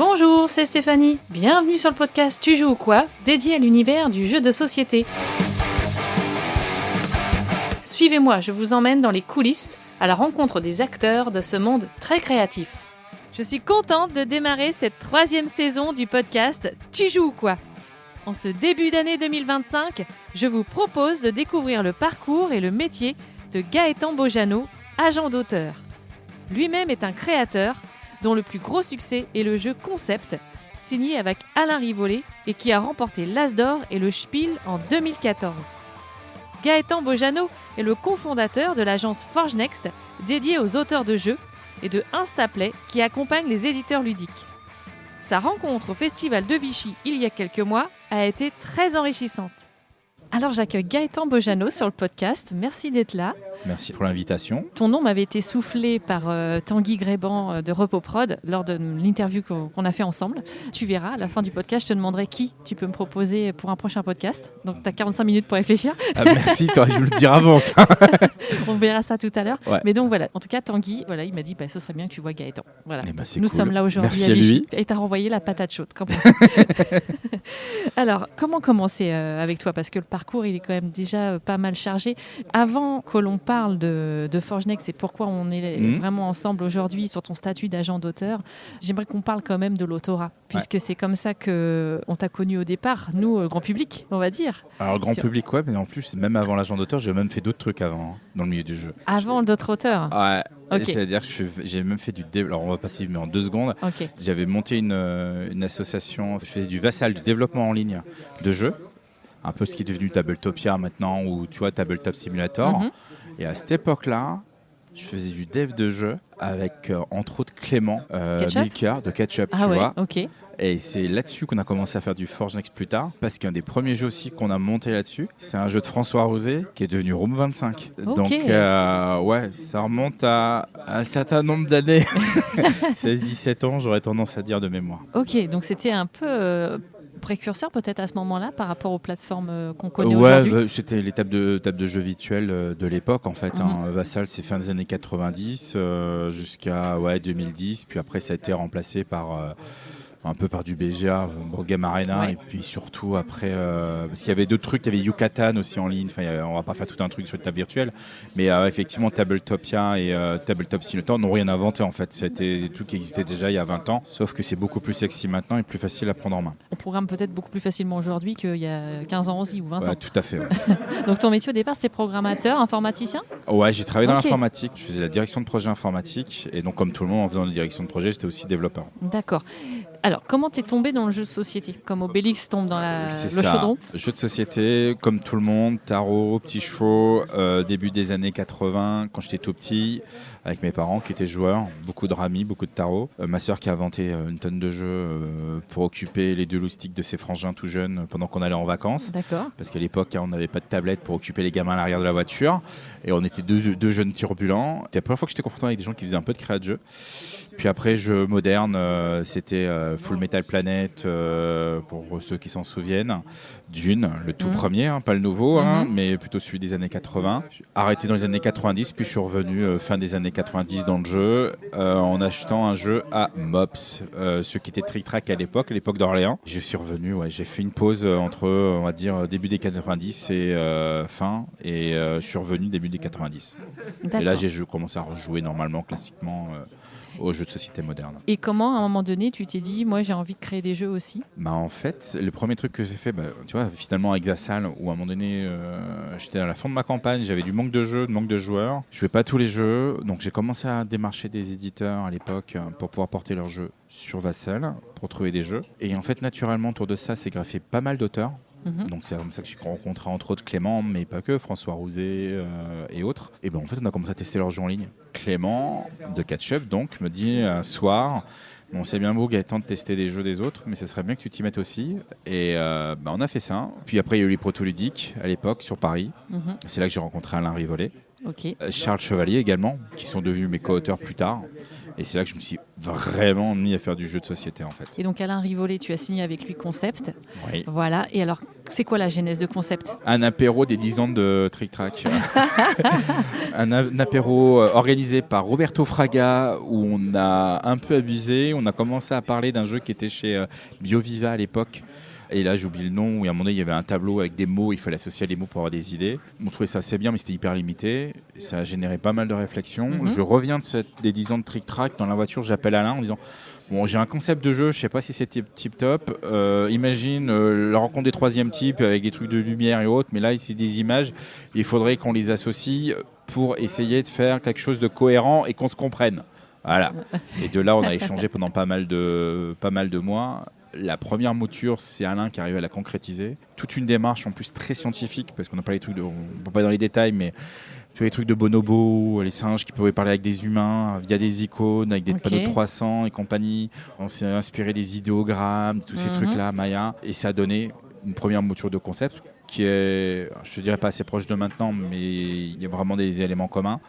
Bonjour, c'est Stéphanie. Bienvenue sur le podcast Tu joues ou quoi, dédié à l'univers du jeu de société. Suivez-moi, je vous emmène dans les coulisses, à la rencontre des acteurs de ce monde très créatif. Je suis contente de démarrer cette 3e saison du podcast Tu joues ou quoi. En ce début d'année 2025, je vous propose de découvrir le parcours et le métier de Gaëtan Bojano, agent d'auteur. Lui-même est un créateur dont le plus gros succès est le jeu Concept, signé avec Alain Rivollet et qui a remporté l'As d'Or et le Spiel en 2014. Gaëtan Bojano est le cofondateur de l'agence Forge Next, dédiée aux auteurs de jeux, et de Instaplay, qui accompagne les éditeurs ludiques. Sa rencontre au Festival de Vichy il y a quelques mois a été très enrichissante. Alors j'accueille Gaëtan Bojano sur le podcast, merci d'être là. Merci pour l'invitation. Ton nom m'avait été soufflé par Tanguy Gréban de Repoprod lors de l'interview qu'on a fait ensemble. Tu verras, à la fin du podcast, je te demanderai qui tu peux me proposer pour un prochain podcast. Donc tu as 45 minutes pour réfléchir. Ah, merci, tu aurais dû le dire avant ça. On verra ça tout à l'heure. Ouais. Mais donc voilà, en tout cas Tanguy, voilà, il m'a dit ce serait bien que tu vois Gaëtan. Voilà. Nous cool. sommes là aujourd'hui merci à Vichy. lui. Et tu as renvoyé la patate chaude. Alors, comment commencer avec toi? Parce que le parcours, il est quand même déjà pas mal chargé. Avant que l'on parle de Forge Next et pourquoi on est vraiment ensemble aujourd'hui sur ton statut d'agent d'auteur, j'aimerais qu'on parle quand même de l'autorat, puisque c'est comme ça qu'on t'a connu au départ, nous, grand public, on va dire. Alors, grand public, ouais, mais en plus, même avant l'agent d'auteur, j'ai même fait d'autres trucs avant, dans le milieu du jeu. Avant d'autres auteurs? Ouais. Okay. C'est-à-dire que j'ai même fait du développement. Alors, on va passer mais en 2 secondes. Okay. J'avais monté une association, je faisais du Vassal, du développement en ligne de jeux. Un peu ce qui est devenu Tabletopia maintenant, ou tu vois, Tabletop Simulator. Et à cette époque-là, je faisais du dev de jeu avec, entre autres, Clément Milker de Ketchup, tu vois. Ok. Et c'est là-dessus qu'on a commencé à faire du Forge Next plus tard, parce qu'un des premiers jeux aussi qu'on a monté là-dessus, c'est un jeu de François Rosé qui est devenu Room 25. Okay. Donc, ouais, ça remonte à un certain nombre d'années. 16-17 ans, j'aurais tendance à dire de mémoire. Ok, donc c'était un peu... précurseur peut-être à ce moment-là par rapport aux plateformes qu'on connaît aujourd'hui? Ouais, c'était les tables de jeux virtuels de l'époque en fait. Vassal, c'est fin des années 90 jusqu'à 2010. Puis après, ça a été remplacé par... un peu par du BGA, Board Game Arena, et puis surtout après, parce qu'il y avait d'autres trucs, il y avait Yucatan aussi en ligne, enfin, on va pas faire tout un truc sur une table virtuelle, mais effectivement Tabletopia et Tabletop Simulator n'ont rien inventé en fait, c'était des trucs qui existaient déjà il y a 20 ans, sauf que c'est beaucoup plus sexy maintenant et plus facile à prendre en main. On programme peut-être beaucoup plus facilement aujourd'hui qu'il y a 15 ans aussi, ou 20 ans. Tout à fait. Ouais. Donc ton métier au départ c'était programmateur, informaticien? Ouais, j'ai travaillé dans l'informatique, je faisais la direction de projet informatique, et donc comme tout le monde en faisant la direction de projet, j'étais aussi développeur. D'accord. Alors, comment t'es tombé dans le jeu de société? Comme Obélix tombe dans le chaudron? Jeu de société, comme tout le monde, tarot, petits chevaux, début des années 80, quand j'étais tout petit, avec mes parents qui étaient joueurs, beaucoup de rami, beaucoup de tarot. Ma sœur qui a inventé une tonne de jeux pour occuper les 2 loustiques de ses frangins tout jeunes pendant qu'on allait en vacances. D'accord. Parce qu'à l'époque, on n'avait pas de tablette pour occuper les gamins à l'arrière de la voiture. Et on était deux jeunes turbulents. C'était la première fois que j'étais confronté avec des gens qui faisaient un peu de créa de jeu. Puis après, jeux modernes, c'était Full Metal Planet, pour ceux qui s'en souviennent. Dune, le tout premier, pas le nouveau, mais plutôt celui des années 80. J'ai arrêté dans les années 90, puis je suis revenu fin des années 90 dans le jeu, en achetant un jeu à Mops, ce qui était Trick Track à l'époque d'Orléans. Je suis revenu, j'ai fait une pause entre, on va dire, début des 90 et fin, et je suis revenu début des 90. D'accord. Et là, j'ai commencé à rejouer normalement, classiquement, aux jeux de société modernes. Et comment, à un moment donné, tu t'es dit, moi j'ai envie de créer des jeux aussi? En fait, le premier truc que j'ai fait, tu vois, finalement avec Vassal, où à un moment donné, j'étais à la fin de ma campagne, j'avais du manque de jeux, de manque de joueurs. Je jouais pas tous les jeux, donc j'ai commencé à démarcher des éditeurs à l'époque pour pouvoir porter leurs jeux sur Vassal, pour trouver des jeux. Et en fait, naturellement, autour de ça, c'est greffé pas mal d'auteurs. Donc c'est comme ça que j'ai rencontré entre autres Clément, mais pas que, François Rouzet et autres. Et en fait on a commencé à tester leurs jeux en ligne. Clément de Ketchup donc me dit un soir, bon, c'est bien beau Gaëtan de tester des jeux des autres, mais ça serait bien que tu t'y mettes aussi. Et on a fait ça. Puis après il y a eu les Protoludiques à l'époque sur Paris. C'est là que j'ai rencontré Alain Rivollet. Okay. Charles Chevalier également, qui sont devenus mes co-auteurs plus tard. Et c'est là que je me suis vraiment mis à faire du jeu de société en fait. Et donc Alain Rivollet, tu as signé avec lui Concept. Oui. Voilà. Et alors, c'est quoi la genèse de Concept ? Un apéro des 10 ans de Trick Track. un apéro organisé par Roberto Fraga où on a un peu abusé. On a commencé à parler d'un jeu qui était chez BioViva à l'époque. Et là, j'ai oublié le nom, où à un moment donné, il y avait un tableau avec des mots, il fallait associer les mots pour avoir des idées. On trouvait ça assez bien, mais c'était hyper limité. Ça a généré pas mal de réflexions. Je reviens des 10 ans de Trick Track. Dans la voiture, j'appelle Alain en disant bon, j'ai un concept de jeu, je sais pas si c'est tip top. Imagine la rencontre des troisième types avec des trucs de lumière et autres, mais là, ici, des images, il faudrait qu'on les associe pour essayer de faire quelque chose de cohérent et qu'on se comprenne. Voilà. Et de là, on a échangé pendant pas mal de mois. La première mouture, c'est Alain qui arrive à la concrétiser. Toute une démarche en plus très scientifique, parce qu'on n'a pas les trucs, on ne va pas dans les détails, mais tous les trucs de bonobo, les singes qui pouvaient parler avec des humains via des icônes, avec des panneaux de 300 et compagnie. On s'est inspiré des idéogrammes, tous ces trucs-là, Maya, et ça a donné une première mouture de concept qui est, je ne dirais pas assez proche de maintenant, mais il y a vraiment des éléments communs.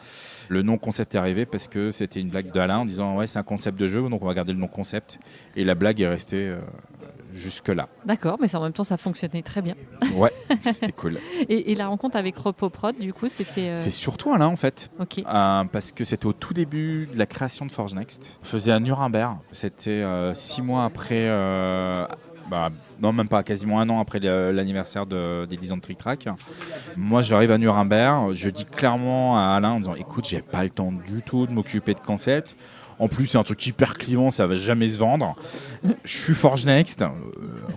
Le nom concept est arrivé parce que c'était une blague d'Alain en disant ouais, c'est un concept de jeu, donc on va garder le nom concept. Et la blague est restée jusque-là. D'accord, mais en même temps, ça fonctionnait très bien. Ouais, c'était cool. Et la rencontre avec RepoProd, du coup, c'était... C'est surtout Alain en fait. Ok. Parce que c'était au tout début de la création de Forge Next. On faisait à Nuremberg. C'était 6 mois après... non, même pas, quasiment un an après l'anniversaire des 10 ans de Trick Track. Moi, j'arrive à Nuremberg, je dis clairement à Alain en disant écoute, j'ai pas le temps du tout de m'occuper de concept. En plus, c'est un truc hyper clivant, ça va jamais se vendre. Je suis Forge Next,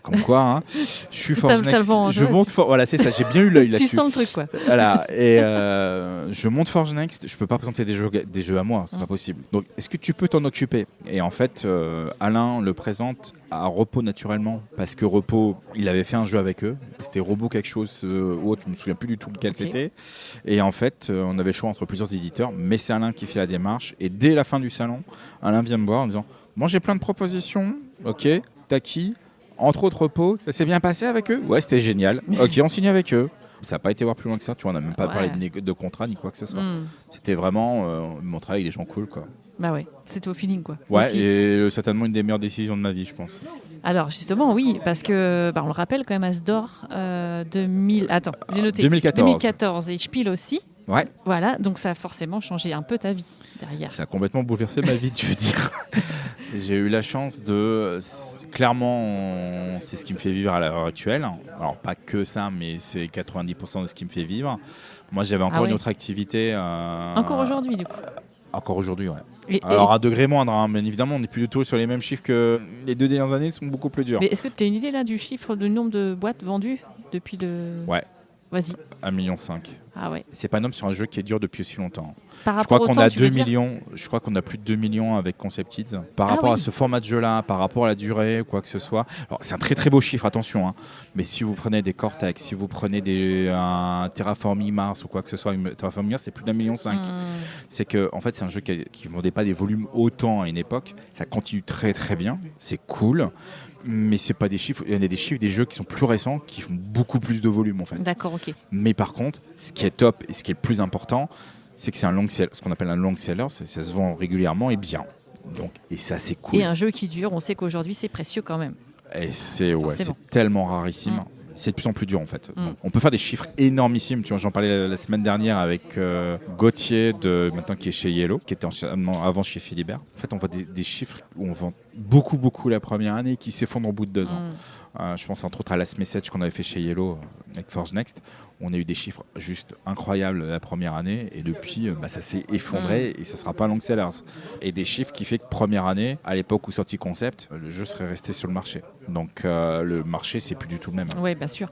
comme quoi, hein. Je suis Forge Next. Je monte voilà, c'est ça, j'ai bien eu l'œil là-dessus. Tu sens le truc, quoi. Voilà, et je monte Forge Next, je peux pas présenter des jeux à moi, c'est pas possible. Donc, est-ce que tu peux t'en occuper ? Et en fait, Alain le présente à Repos naturellement, parce que Repos, il avait fait un jeu avec eux, c'était Robot quelque chose ou autre, je me souviens plus du tout lequel c'était. Et en fait, on avait le choix entre plusieurs éditeurs, mais c'est Alain qui fait la démarche. Et dès la fin du salon, Alain vient me voir en disant moi j'ai plein de propositions, ok, t'as qui ? Entre autres Repos, ça s'est bien passé avec eux ? Ouais, c'était génial. Ok, on signe avec eux. Ça n'a pas été voir plus loin que ça, tu vois, on n'a même pas parlé de contrat ni quoi que ce soit. C'était vraiment mon travail avec des gens cool, quoi. Bah ouais, c'était au feeling, quoi. Ouais, aussi. et certainement une des meilleures décisions de ma vie, je pense. Alors justement, oui, parce que on le rappelle quand même, Asdor 2000. Attends, j'ai noté. 2014 et Spiel aussi. Ouais. Voilà, donc ça a forcément changé un peu ta vie derrière. Ça a complètement bouleversé ma vie, tu veux dire. J'ai eu la chance de... Clairement, c'est ce qui me fait vivre à l'heure actuelle. Alors, pas que ça, mais c'est 90% de ce qui me fait vivre. Moi, j'avais encore une autre activité. Encore aujourd'hui, du coup. Encore aujourd'hui, ouais. Alors, à degré moindre, hein, mais évidemment, on n'est plus du tout sur les mêmes chiffres que les 2 dernières années, sont beaucoup plus durs. Mais est-ce que tu as une idée là du chiffre, du nombre de boîtes vendues depuis le... Ouais. Vas-y. 1,5 million. Ah ouais. C'est pas énorme sur un jeu qui est dur depuis aussi longtemps. Par rapport je crois qu'on au temps, a 2 millions. Je crois qu'on a plus de 2 millions avec Concept Kids. Par rapport à ce format de jeu-là, par rapport à la durée ou quoi que ce soit. Alors c'est un très très beau chiffre, attention. Hein. Mais si vous prenez des Cortex, si vous prenez un Terraforming Mars ou quoi que ce soit, Terraforming Mars c'est plus d'1,5 million. C'est que en fait c'est un jeu qui ne vendait pas des volumes autant à une époque. Ça continue très très bien. C'est cool. Mais c'est pas des chiffres. Il y en a des chiffres des jeux qui sont plus récents qui font beaucoup plus de volume en fait. D'accord, ok. Mais par contre, ce qui est top et ce qui est le plus important, c'est que c'est un long seller, ce qu'on appelle un long seller, ça se vend régulièrement et bien. Donc, et ça c'est cool. Et un jeu qui dure, on sait qu'aujourd'hui c'est précieux quand même. Et c'est tellement rarissime. C'est de plus en plus dur en fait. Donc, on peut faire des chiffres énormissimes. Tu vois, j'en parlais la semaine dernière avec Gauthier, maintenant qui est chez Yellow, qui était avant chez Philibert. En fait, on voit des chiffres où on vend beaucoup la première année qui s'effondrent au bout de 2 ans. Je pense entre autres à Last Message qu'on avait fait chez Yellow avec Forge Next. On a eu des chiffres juste incroyables la première année et depuis ça s'est effondré et ça ne sera pas long sellers. Et des chiffres qui fait que première année, à l'époque où sorti Concept, le jeu serait resté sur le marché. Donc le marché c'est plus du tout le même. Oui, bien sûr.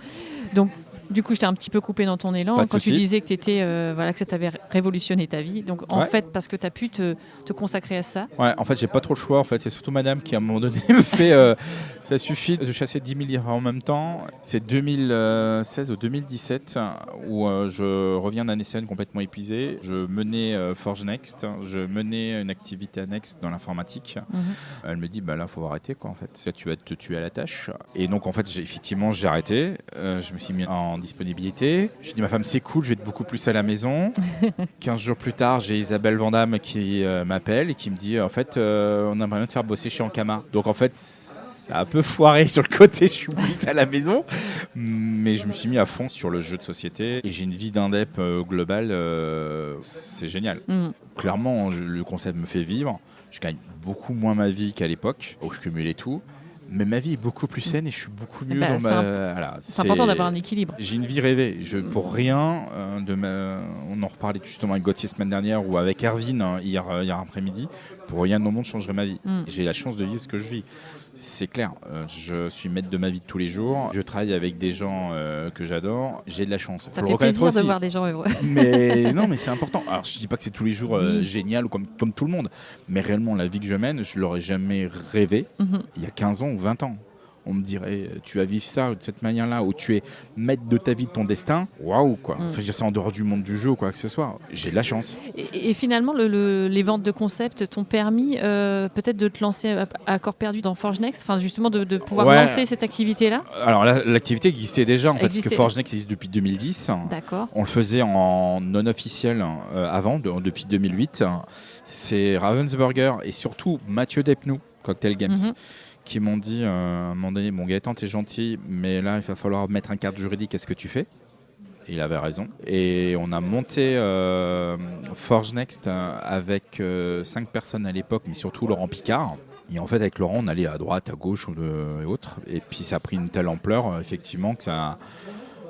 Donc du coup, je t'ai un petit peu coupé dans ton élan quand tu disais que que ça t'avait révolutionné ta vie. Donc en fait, parce que tu as pu te consacrer à ça. Ouais, en fait, j'ai pas trop le choix. En fait, c'est surtout madame qui à un moment donné me fait ça suffit de chasser 10 000 livres en même temps. C'est 2016 ou 2017 où je reviens d'un essai complètement épuisé. Je menais Forge Next, je menais une activité annexe dans l'informatique. Elle me dit là, faut arrêter quoi en fait. Ça, tu vas te tuer à la tâche. Et donc en fait, j'ai arrêté. Je me suis mis en en disponibilité. Je dis à ma femme, c'est cool, je vais être beaucoup plus à la maison. 15 jours plus tard, j'ai Isabelle Vandamme qui m'appelle et qui me dit, en fait, on aimerait bien te faire bosser chez Ankama. Donc en fait, ça a un peu foiré sur le côté, je suis plus à la maison. Mais je me suis mis à fond sur le jeu de société et j'ai une vie d'indep globale, c'est génial. Clairement, le concept me fait vivre. Je gagne beaucoup moins ma vie qu'à l'époque où je cumulais tout. Mais ma vie est beaucoup plus saine et je suis beaucoup mieux dans ma... Voilà, c'est important d'avoir un équilibre. J'ai une vie rêvée. Pour rien, on en reparlait justement avec Gauthier semaine dernière ou avec Erwin hier après-midi, pour rien au monde je changerais ma vie. J'ai la chance de vivre ce que je vis. C'est clair, je suis maître de ma vie de tous les jours. Je travaille avec des gens que j'adore. J'ai de la chance. Ça fait plaisir de voir des gens heureux. Mais non, mais c'est important. Alors, je ne dis pas que c'est tous les jours génial ou comme tout le monde. Mais réellement, la vie que je mène, je ne l'aurais jamais rêvé il y a 15 ans ou 20 ans. On me dirait, tu vas vivre ça de cette manière-là, où tu es maître de ta vie, de ton destin. Waouh, quoi. Enfin, je veux dire, c'est en dehors du monde du jeu ou quoi que ce soit. J'ai de la chance. Et finalement, les ventes de concepts t'ont permis peut-être de te lancer à corps perdu dans Forge Next, enfin, justement de pouvoir lancer cette activité-là. Alors, l'activité existait déjà, en fait, parce que Forge Next existe depuis 2010. D'accord. On le faisait en non officiel avant, depuis 2008. C'est Ravensburger et surtout Mathieu Depnou, Cocktail Games. Qui m'ont dit à un moment donné, bon Gaëtan, t'es gentil, mais là, il va falloir mettre un cadre juridique à ce que tu fais. Et il avait raison. Et on a monté Forge Next avec 5 personnes à l'époque, mais surtout Laurent Picard. Et en fait, avec Laurent, on allait à droite, à gauche et autres. Et puis, ça a pris une telle ampleur, effectivement, que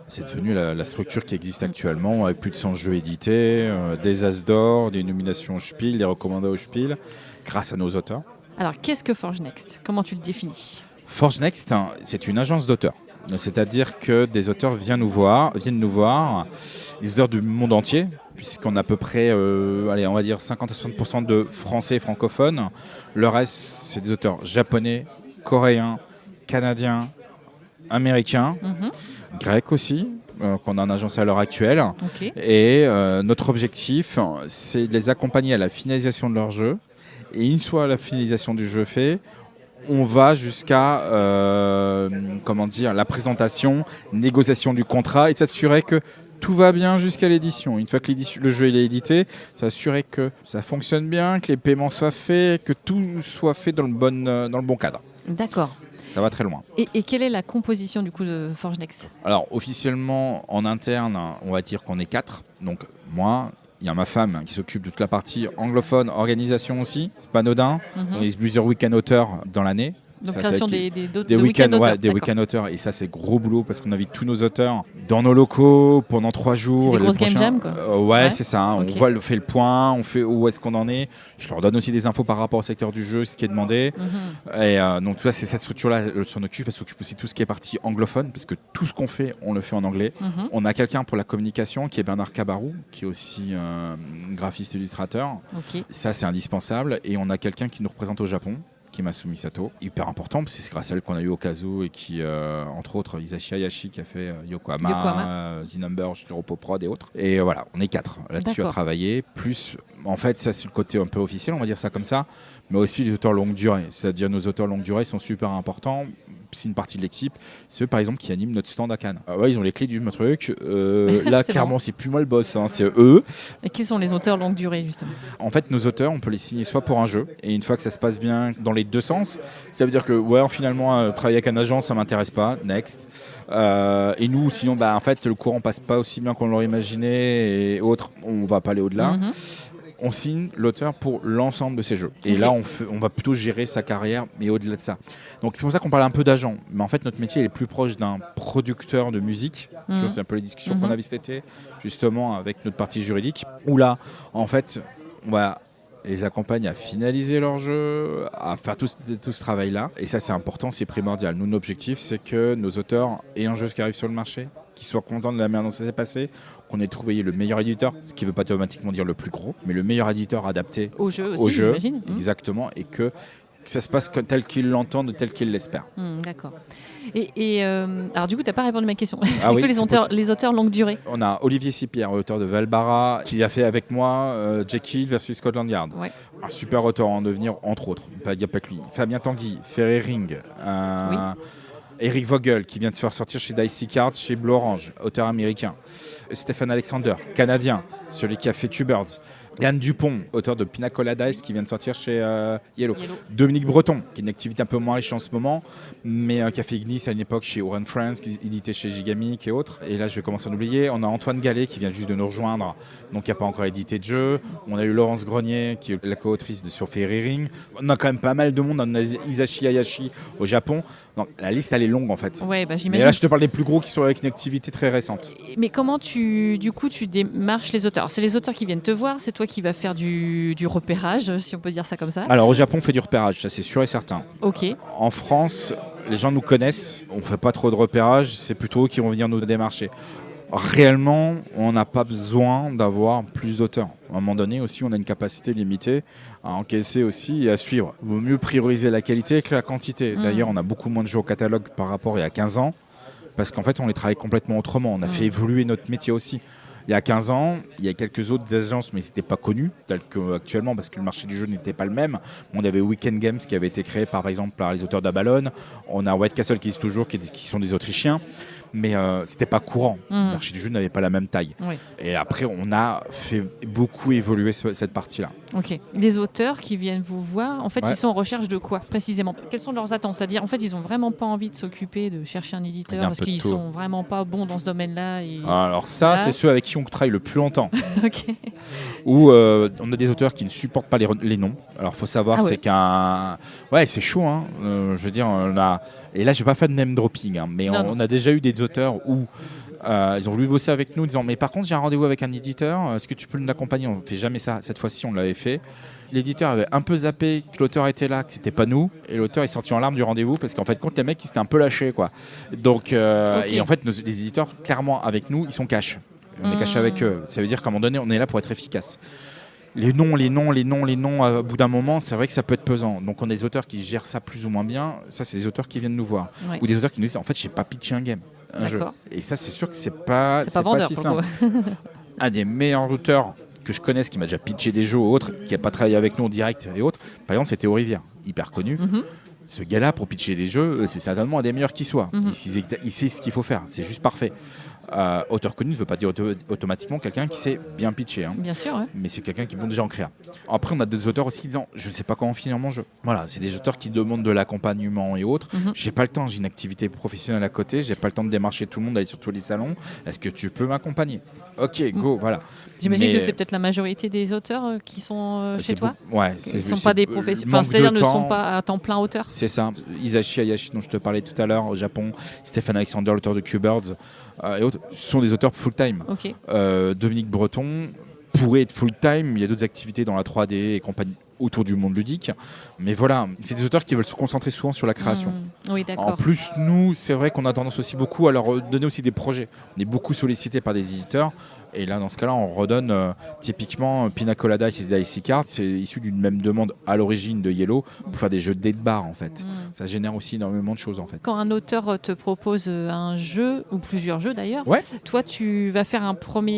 c'est devenu la structure qui existe actuellement, avec plus de 100 jeux édités, des As d'or, des nominations au Spiel, des recommandés au Spiel, grâce à nos auteurs. Alors, qu'est-ce que Forge Next ? Comment tu le définis ? Forge Next, c'est une agence d'auteurs. C'est-à-dire que des auteurs viennent nous voir, des auteurs du monde entier, puisqu'on a à peu près, on va dire 50 à 60% de français francophones. Le reste, c'est des auteurs japonais, coréens, canadiens, américains, grecs aussi, qu'on a en agence à l'heure actuelle. Okay. Et notre objectif, c'est de les accompagner à la finalisation de leur jeu. Et une fois la finalisation du jeu fait, on va jusqu'à la présentation, négociation du contrat et s'assurer que tout va bien jusqu'à l'édition. Une fois que le jeu est édité, s'assurer que ça fonctionne bien, que les paiements soient faits, que tout soit fait dans le bon cadre. D'accord. Ça va très loin. Et quelle est la composition du coup de Forge Next ? Alors officiellement en interne, on va dire qu'on est 4. Donc moi, il y a ma femme qui s'occupe de toute la partie anglophone, organisation aussi, c'est pas anodin. On est plusieurs week-end auteurs dans l'année. Donc ça, création des week-end auteurs. Des week-end auteurs. Et ça, c'est gros boulot parce qu'on invite tous nos auteurs dans nos locaux pendant 3 jours. C'est des grosses game jam, quoi. Ouais, c'est ça. Hein. Okay. On fait le point, on fait où est-ce qu'on en est. Je leur donne aussi des infos par rapport au secteur du jeu, ce qui est demandé. Et donc, tout ça, c'est cette structure-là, elle s'en occupe. Elle s'occupe aussi de tout ce qui est partie anglophone, parce que tout ce qu'on fait, on le fait en anglais. On a quelqu'un pour la communication qui est Bernard Cabarou, qui est aussi graphiste illustrateur. Okay. Ça, c'est indispensable. Et on a quelqu'un qui nous représente au Japon, qui m'a soumis Sato, hyper important parce que c'est grâce à elle qu'on a eu Okazo et qui entre autres Hisashi Hayashi qui a fait Yokohama. The Number, Shiropo Prod et autres, et voilà, on est 4 là-dessus à travailler, plus en fait ça c'est le côté un peu officiel, on va dire ça comme ça, mais aussi les auteurs longue durée, c'est-à-dire nos auteurs longue durée sont super importants. C'est une partie de l'équipe, ceux par exemple qui animent notre stand à Cannes. Ils ont les clés du truc. Là, clairement, c'est plus moi le boss, c'est eux. Et qui sont les auteurs longue durée, justement ? En fait, nos auteurs, on peut les signer soit pour un jeu, et une fois que ça se passe bien dans les deux sens, ça veut dire que finalement, travailler avec un agent, ça m'intéresse pas. Next. Et nous, sinon, en fait, le courant passe pas aussi bien qu'on l'aurait imaginé et autres. On va pas aller au-delà. On signe l'auteur pour l'ensemble de ses jeux. Et là, on va plutôt gérer sa carrière, mais au-delà de ça. Donc, c'est pour ça qu'on parle un peu d'agent. Mais en fait, notre métier est plus proche d'un producteur de musique. C'est un peu les discussions qu'on avait cet été, justement, avec notre partie juridique, où là, en fait, on va les accompagne à finaliser leur jeu, à faire tout ce travail-là. Et ça, c'est important, c'est primordial. Nous, notre objectif, c'est que nos auteurs aient un jeu qui arrive sur le marché, qu'ils soient contents de la manière dont ça s'est passé, qu'on ait trouvé le meilleur éditeur, ce qui ne veut pas automatiquement dire le plus gros, mais le meilleur éditeur adapté au jeu aussi, j'imagine. Exactement, et que ça se passe tel qu'ils l'entendent, tel qu'ils l'espèrent. D'accord. Et alors du coup, tu n'as pas répondu à ma question. Les auteurs longue durée. On a Olivier Sipierre, auteur de Valbara, qui a fait avec moi Jekyll versus Scotland Yard. Ouais. Un super auteur en devenir, entre autres. Il n'y a pas que lui. Fabien Tanguy, Ferrering. Eric Vogel, qui vient de se faire sortir chez Dicey Cards, chez Blue Orange, auteur américain. Stephen Alexander, canadien, celui qui a fait Q-Birds. Yann Dupont, auteur de Pina Colada Ice, qui vient de sortir chez Yellow. Dominique Breton, qui est une activité un peu moins riche en ce moment, mais qui a fait Ignis à une époque chez Oran France, qui éditait chez Gigamic et autres. Et là, je vais commencer à en oublier. On a Antoine Gallet, qui vient juste de nous rejoindre, donc qui n'a pas encore édité de jeu. On a eu Laurence Grenier, qui est la co-autrice sur Fairy Ring. On a quand même pas mal de monde. On a Isashi Hayashi au Japon. Donc, la liste, elle est longue, en fait. Ouais, j'imagine. Mais là, je te parle des plus gros qui sont avec une activité très récente. Mais comment tu démarches les auteurs? C'est les auteurs qui viennent te voir, c'est toi qui vas faire du repérage, si on peut dire ça comme ça? Alors, au Japon, on fait du repérage, ça c'est sûr et certain. Ok. En France, les gens nous connaissent, on ne fait pas trop de repérage, c'est plutôt eux qui vont venir nous démarcher. Réellement, on n'a pas besoin d'avoir plus d'auteurs. À un moment donné aussi, on a une capacité limitée à encaisser aussi et à suivre. Il vaut mieux prioriser la qualité que la quantité. D'ailleurs, on a beaucoup moins de jeux au catalogue par rapport à il y a 15 ans, parce qu'en fait, on les travaille complètement autrement. On a fait évoluer notre métier aussi. Il y a 15 ans, il y a quelques autres agences, mais ce n'était pas connu, tel qu'actuellement, parce que le marché du jeu n'était pas le même. On avait Weekend Games qui avait été créé par exemple par les auteurs d'Abalone. On a White Castle qui existe toujours, qui sont des Autrichiens. Mais c'était pas courant. Le marché du jeu n'avait pas la même taille. Oui. Et après, on a fait beaucoup évoluer cette partie-là. Ok. Les auteurs qui viennent vous voir, en fait, ils sont en recherche de quoi précisément? Quelles sont leurs attentes? C'est-à-dire, en fait, ils ont vraiment pas envie de s'occuper de chercher un éditeur parce qu'ils sont vraiment pas bons dans ce domaine-là. Et... Alors ça, c'est ceux avec qui on travaille le plus longtemps. Ok. Où on a des auteurs qui ne supportent pas les noms. Alors, faut savoir, c'est qu'un... Ouais, c'est chaud. Hein. Je veux dire, on a... Et là, je vais pas faire de name dropping, hein, mais on a déjà eu des auteurs où ils ont voulu bosser avec nous en disant mais par contre j'ai un rendez-vous avec un éditeur, est-ce que tu peux nous l'accompagner? On ne fait jamais ça. Cette fois-ci, on l'avait fait. L'éditeur avait un peu zappé que l'auteur était là, que c'était pas nous, et l'auteur est sorti en larmes du rendez-vous parce qu'en fait, les mecs, ils s'étaient un peu lâchés, quoi. Donc, et en fait, les éditeurs, clairement, avec nous, ils sont cash. On est cash avec eux. Ça veut dire qu'à un moment donné, on est là pour être efficace. Les noms, au bout d'un moment, c'est vrai que ça peut être pesant. Donc, on a des auteurs qui gèrent ça plus ou moins bien. Ça, c'est des auteurs qui viennent nous voir. Ouais. Ou des auteurs qui nous disent, en fait, j'ai pas pitché un game, un jeu. Et ça, c'est sûr que c'est pas vendeur, si simple. Un des meilleurs auteurs que je connaisse, qui m'a déjà pitché des jeux ou autres, qui n'a pas travaillé avec nous en direct et autres, par exemple, c'était Rivière, hyper connu. Ce gars-là, pour pitcher des jeux, c'est certainement un des meilleurs qui soit. Il sait ce qu'il faut faire, c'est juste parfait. Auteur connu ne veut pas dire automatiquement quelqu'un qui sait bien pitcher. Hein. Bien sûr, ouais. Mais c'est quelqu'un qui est bon déjà en créa. Après, on a des auteurs aussi qui disent je ne sais pas comment finir mon jeu. Voilà, c'est des auteurs qui demandent de l'accompagnement et autres. J'ai pas le temps, j'ai une activité professionnelle à côté, j'ai pas le temps de démarcher tout le monde, d'aller sur tous les salons. Est-ce que tu peux m'accompagner? Ok, go, voilà. J'imagine que c'est peut-être la majorité des auteurs qui sont chez toi. Ouais, ils ne sont pas des professionnels, c'est-à-dire ne sont pas à temps plein auteurs. C'est ça. Isashi Hayashi, dont je te parlais tout à l'heure, au Japon, Stephen Alexander, l'auteur de Q-Birds, et autres, sont des auteurs full-time. Okay. Dominique Breton pourrait être full-time, il y a d'autres activités dans la 3D et compagnie autour du monde ludique. Mais voilà, c'est des auteurs qui veulent se concentrer souvent sur la création. Oui, d'accord. En plus, nous, c'est vrai qu'on a tendance aussi beaucoup à leur donner aussi des projets. On est beaucoup sollicité par des éditeurs. Et là, dans ce cas-là, on redonne typiquement Pina Colada et Dicey Cards. C'est issu d'une même demande à l'origine de Yellow pour faire des jeux de bar en fait. Ça génère aussi énormément de choses en fait. Quand un auteur te propose un jeu, ou plusieurs jeux d'ailleurs, toi, tu vas faire un premier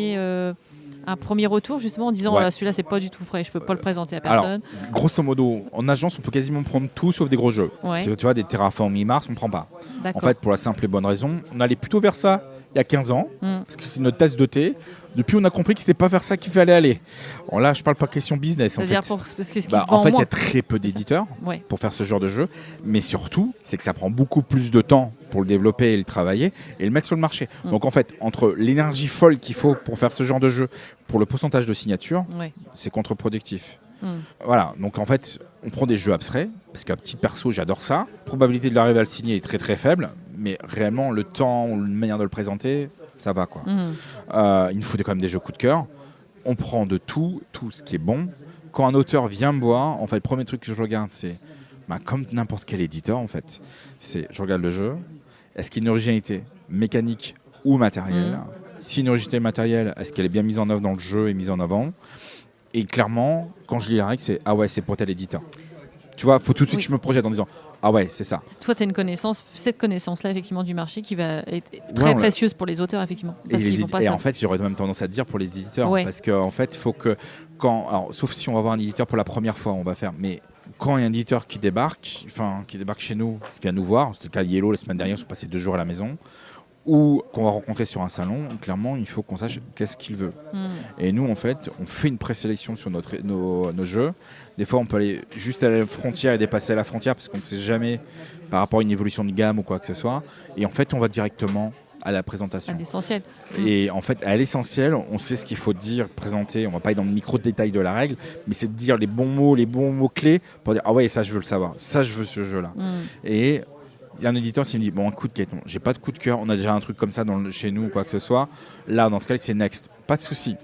retour justement en disant celui-là c'est pas du tout prêt, je peux pas le présenter à personne. Alors, grosso modo, en agence on peut quasiment prendre tout sauf des gros jeux. Tu vois, des Terraform mi-mars on prend pas. En fait, pour la simple et bonne raison, on allait plutôt vers ça il y a 15 ans parce que c'est notre tasse de thé. Depuis, on a compris que c'était pas vers ça qu'il fallait aller. Bon, là, je parle pas question business. En fait, il y a très peu d'éditeurs pour faire ce genre de jeu, mais surtout, c'est que ça prend beaucoup plus de temps pour le développer et le travailler et le mettre sur le marché. Donc, en fait, entre l'énergie folle qu'il faut pour faire ce genre de jeu, pour le pourcentage de signature, c'est contre-productif. Voilà, donc en fait, on prend des jeux abstraits, parce qu'à petit perso, j'adore ça. La probabilité de l'arriver à le signer est très très faible, mais réellement, le temps ou la manière de le présenter, ça va quoi. Il nous faut quand même des jeux coup de cœur. On prend de tout ce qui est bon. Quand un auteur vient me voir, en fait, le premier truc que je regarde, c'est comme n'importe quel éditeur, en fait, je regarde le jeu. Est-ce qu'il y a une originalité mécanique ou matérielle? Si une originalité matérielle, est-ce qu'elle est bien mise en œuvre dans le jeu et mise en avant? Et clairement, quand je lis la règle, c'est c'est pour tel éditeur. Tu vois, il faut tout de suite que je me projette en disant c'est ça. Toi, tu as cette connaissance-là effectivement du marché qui va être très précieuse pour les auteurs effectivement. Parce et en fait, j'aurais même tendance à te dire pour les éditeurs, parce qu'en fait, il faut que sauf si on va voir un éditeur pour la première fois, on va faire. Mais quand il y a un éditeur qui débarque chez nous, qui vient nous voir, c'était le cas de Yellow la semaine dernière, ils sont passés 2 jours à la maison, ou qu'on va rencontrer sur un salon, clairement, il faut qu'on sache qu'est-ce qu'il veut. Et nous, en fait, on fait une présélection sur nos jeux. Des fois, on peut aller juste à la frontière et dépasser la frontière parce qu'on ne sait jamais par rapport à une évolution de gamme ou quoi que ce soit. Et en fait, on va directement à la présentation. À l'essentiel. Et en fait, à l'essentiel, on sait ce qu'il faut dire, présenter. On va pas aller dans le micro-détail de la règle, mais c'est de dire les bons mots clés pour dire « Ah ouais, ça, je veux le savoir. Ça, je veux ce jeu-là. Et il y a un éditeur qui me dit bon, écoute, Gaëtan, j'ai pas de coup de cœur, on a déjà un truc comme ça chez nous ou quoi que ce soit. Là, dans ce cas, c'est next. Pas de souci.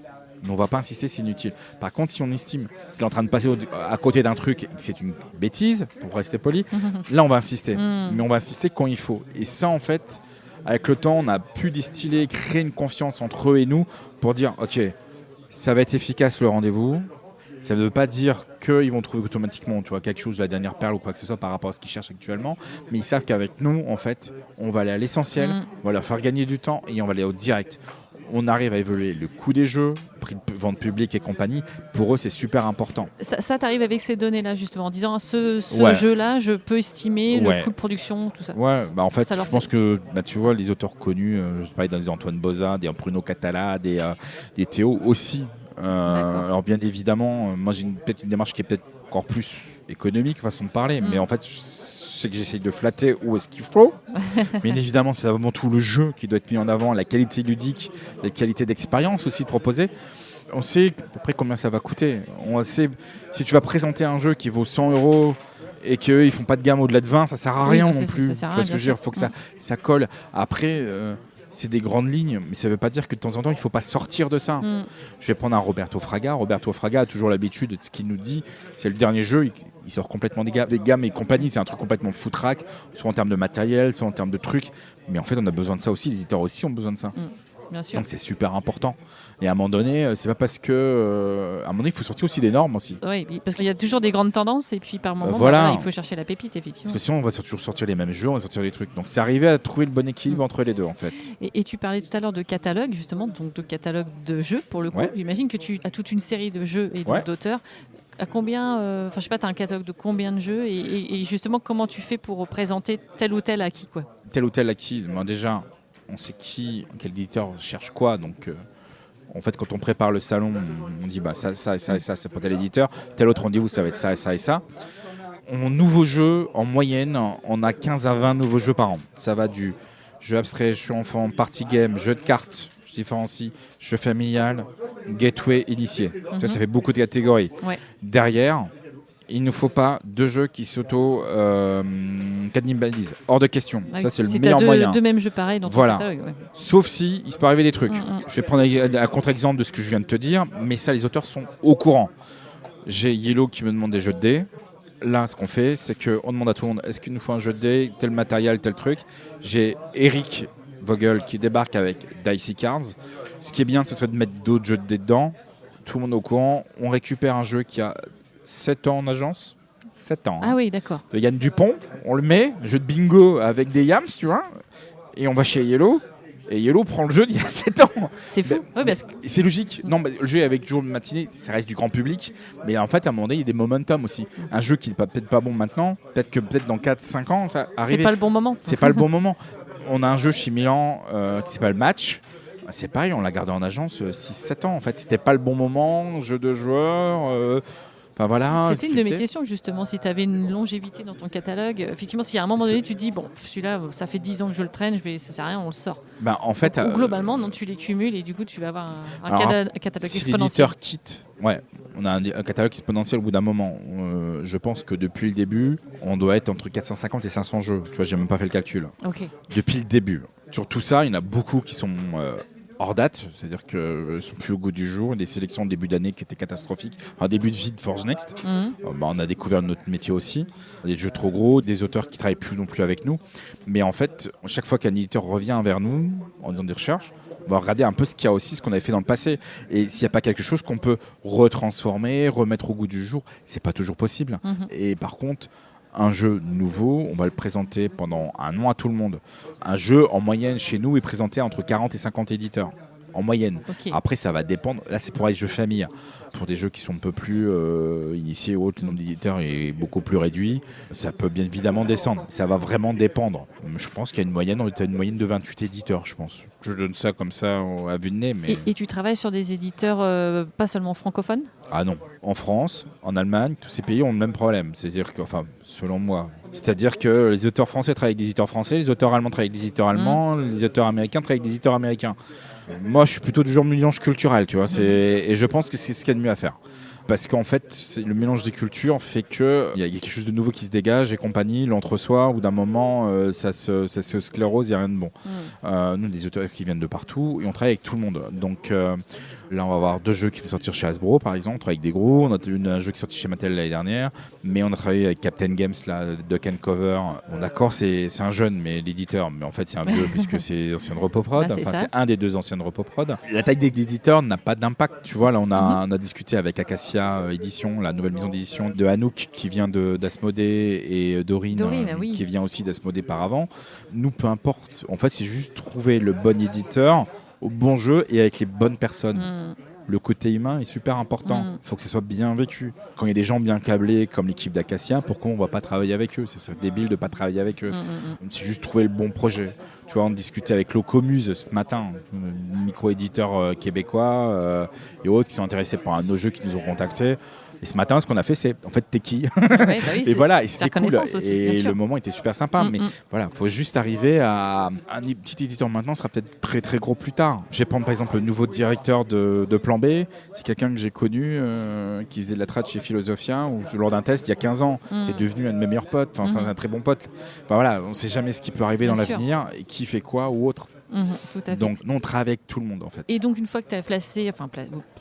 Mais on va pas insister, c'est inutile. Par contre, si on estime qu'il est en train de passer à côté d'un truc et que c'est une bêtise, pour rester poli, là, on va insister. Mais on va insister quand il faut. Et ça, en fait, avec le temps, on a pu distiller, créer une confiance entre eux et nous pour dire ok, ça va être efficace le rendez-vous. Ça ne veut pas dire qu'ils vont trouver automatiquement quelque chose, la dernière perle ou quoi que ce soit par rapport à ce qu'ils cherchent actuellement, mais ils savent qu'avec nous, en fait, on va aller à l'essentiel, on va leur faire gagner du temps et on va aller au direct. On arrive à évaluer le coût des jeux, prix de vente publique et compagnie. Pour eux, c'est super important. Ça t'arrive avec ces données-là, justement, en disant ce jeu-là, je peux estimer le coût de production, tout ça. Ouais, en fait, je pense que tu vois, les auteurs connus, je parlais des Antoine Bozin, des Bruno Catala, des Théo aussi. Alors bien évidemment, moi j'ai peut-être une démarche qui est peut-être encore plus économique façon de parler, mais en fait c'est que j'essaye de flatter où est-ce qu'il faut. Bien évidemment, c'est avant tout le jeu qui doit être mis en avant, la qualité ludique, la qualité d'expérience aussi proposée. On sait à peu près combien ça va coûter. On sait si tu vas présenter un jeu qui vaut 100 € et qu'ils font pas de gamme au-delà de 20, ça sert à rien non plus. Tu vois ce que je veux dire ? Il faut que ça colle. Après. C'est des grandes lignes, mais ça ne veut pas dire que de temps en temps, il ne faut pas sortir de ça. Je vais prendre un Roberto Fraga. Roberto Fraga a toujours l'habitude de ce qu'il nous dit. C'est le dernier jeu, il sort complètement des gammes et compagnie. C'est un truc complètement foutraque, soit en termes de matériel, soit en termes de trucs. Mais en fait, on a besoin de ça aussi. Les éditeurs aussi ont besoin de ça. Bien sûr. Donc c'est super important. Et à un moment donné, c'est pas parce que à un moment donné, il faut sortir aussi des normes aussi. Oui, parce qu'il y a toujours des grandes tendances et puis par moment, il faut chercher la pépite effectivement. Parce que sinon, on va toujours sortir les mêmes jeux, on va sortir les trucs. Donc c'est arriver à trouver le bon équilibre entre les deux en fait. Et tu parlais tout à l'heure de catalogue justement, donc de catalogue de jeux pour le coup. J'imagine que tu as toute une série de jeux et d'auteurs. À combien, je sais pas, tu as un catalogue de combien de jeux et justement comment tu fais pour présenter tel ou tel acquis quoi. Tel ou tel acquis, moi déjà. On sait quel éditeur cherche quoi. Donc, en fait, quand on prépare le salon, on dit ça et ça, c'est pour tel éditeur. Tel autre rendez-vous, ça va être ça et ça et ça. En nouveaux jeux, en moyenne, on a 15 à 20 nouveaux jeux par an. Ça va du jeu abstrait, jeu enfant, party game, jeu de cartes, je différencie, jeu familial, gateway, initié. Ça fait beaucoup de catégories. Derrière, il ne faut pas 2 jeux qui s'auto-cannibalisent. Hors de question. Ça, c'est le meilleur moyen. Deux mêmes jeux pareils dans ton catalogue. Sauf si il se peut arriver des trucs. Je vais prendre un contre-exemple de ce que je viens de te dire, mais ça, les auteurs sont au courant. J'ai Yellow qui me demande des jeux de dés. Là, ce qu'on fait, c'est qu'on demande à tout le monde est-ce qu'il nous faut un jeu de dés, tel matériel, tel truc. J'ai Eric Vogel qui débarque avec Dicey Cards. Ce qui est bien, c'est de mettre d'autres jeux de dés dedans. Tout le monde est au courant. On récupère un jeu qui a 7 ans en agence. 7 ans. Ah oui, d'accord. De Yann Dupont, on le met, jeu de bingo avec des yams, tu vois, et on va chez Yellow, et Yellow prend le jeu d'il y a 7 ans. C'est fou. C'est logique. Non, le jeu avec jour de matinée, ça reste du grand public, mais en fait, à un moment donné, il y a des momentum aussi. Un jeu qui n'est peut-être pas bon maintenant, peut-être dans 4-5 ans, ça arrive. C'est pas le bon moment. C'est pas le bon moment. On a un jeu chez Milan qui s'appelle Match. C'est pareil, on l'a gardé en agence 6-7 ans. En fait, c'était pas le bon moment, jeu de joueurs. Enfin, voilà, c'était une de mes questions justement, si tu avais une longévité dans ton catalogue. Effectivement, si à un moment donné tu te dis, bon, celui-là, ça fait 10 ans que je le traîne, ça sert à rien, on le sort. En fait, ou globalement, non, tu les cumules et du coup tu vas avoir un catalogue si exponentiel. L'éditeur quitte, on a un catalogue exponentiel au bout d'un moment. Je pense que depuis le début, on doit être entre 450 et 500 jeux. Tu vois, j'ai même pas fait le calcul. Okay. Depuis le début. Sur tout ça, il y en a beaucoup qui sont hors date, c'est-à-dire qu'ils ne sont plus au goût du jour. Des sélections de début d'année qui étaient catastrophiques. Un début de vie de Forge Next. On a découvert notre métier aussi. Des jeux trop gros, des auteurs qui ne travaillent plus non plus avec nous. Mais en fait, chaque fois qu'un éditeur revient vers nous en faisant des recherches, on va regarder un peu ce qu'il y a aussi, ce qu'on avait fait dans le passé. Et s'il n'y a pas quelque chose qu'on peut retransformer, remettre au goût du jour, c'est pas toujours possible. Et par contre, un jeu nouveau, on va le présenter pendant un an à tout le monde. Un jeu, en moyenne, chez nous, est présenté entre 40 et 50 éditeurs. en moyenne. Ok. Après, ça va dépendre. Là, c'est pour les jeux famille. Pour des jeux qui sont un peu plus initiés ou autres, le nombre d'éditeurs est beaucoup plus réduit. Ça peut bien évidemment descendre. Ça va vraiment dépendre. Je pense qu'il y a une moyenne. On est à une moyenne de 28 éditeurs, je pense. Je donne ça comme ça à vue de nez. Mais... Et tu travailles sur des éditeurs pas seulement francophones ? Ah non. En France, en Allemagne, tous ces pays ont le même problème. C'est-à-dire que, enfin, selon moi, c'est-à-dire que les auteurs français travaillent avec des éditeurs français, les auteurs allemands travaillent avec des éditeurs allemands, les auteurs américains travaillent avec des éditeurs américains. Moi, je suis plutôt du genre mélange culturel, tu vois. Et je pense que c'est ce qu'il y a de mieux à faire. Parce qu'en fait, le mélange des cultures fait qu'il y a quelque chose de nouveau qui se dégage et compagnie, l'entre-soi, où d'un moment, ça se sclérose, il n'y a rien de bon. Nous, des auteurs qui viennent de partout, et on travaille avec tout le monde. Donc là, on va avoir 2 jeux qui vont sortir chez Hasbro, par exemple, on travaille avec des gros. On a eu un jeu qui est sorti chez Mattel l'année dernière, mais on a travaillé avec Captain Games, là, Duck and Cover. Bon, d'accord, c'est un jeune, mais l'éditeur, mais en fait, c'est un vieux, puisque c'est ancienne Repoprod. Bah, c'est un des 2 anciennes Repoprod. La taille des éditeurs n'a pas d'impact, tu vois. Là, on a discuté avec Acacia Édition, la nouvelle maison d'édition de Hanouk, qui vient d'Asmodée, et Dorine oui. qui vient aussi d'Asmodée par avant. Nous, peu importe. En fait, c'est juste trouver le bon éditeur au bon jeu et avec les bonnes personnes. Le côté humain est super important. Il faut que ce soit bien vécu. Quand il y a des gens bien câblés comme l'équipe d'Acacia, pourquoi on ne va pas travailler avec eux ? C'est débile de ne pas travailler avec eux. C'est juste trouver le bon projet. Tu vois, on discutait avec Locomuse ce matin, micro-éditeur québécois et autres qui sont intéressés par un de nos jeux qui nous ont contactés. Et ce matin, ce qu'on a fait, c'est en fait, t'es qui ? Et voilà, et c'était cool. Aussi, et le moment était super sympa. Mais voilà, il faut juste arriver à un petit éditeur maintenant, sera peut-être très très gros plus tard. Je vais prendre par exemple le nouveau directeur de Plan B. C'est quelqu'un que j'ai connu qui faisait de la trad chez Philosophia ou lors d'un test il y a 15 ans. C'est devenu un de mes meilleurs potes, enfin un très bon pote. Enfin, voilà, on ne sait jamais ce qui peut arriver dans l'avenir et qui fait quoi ou autre. Tout à fait. Donc nous on travaille avec tout le monde en fait. Et donc une fois que tu as placé,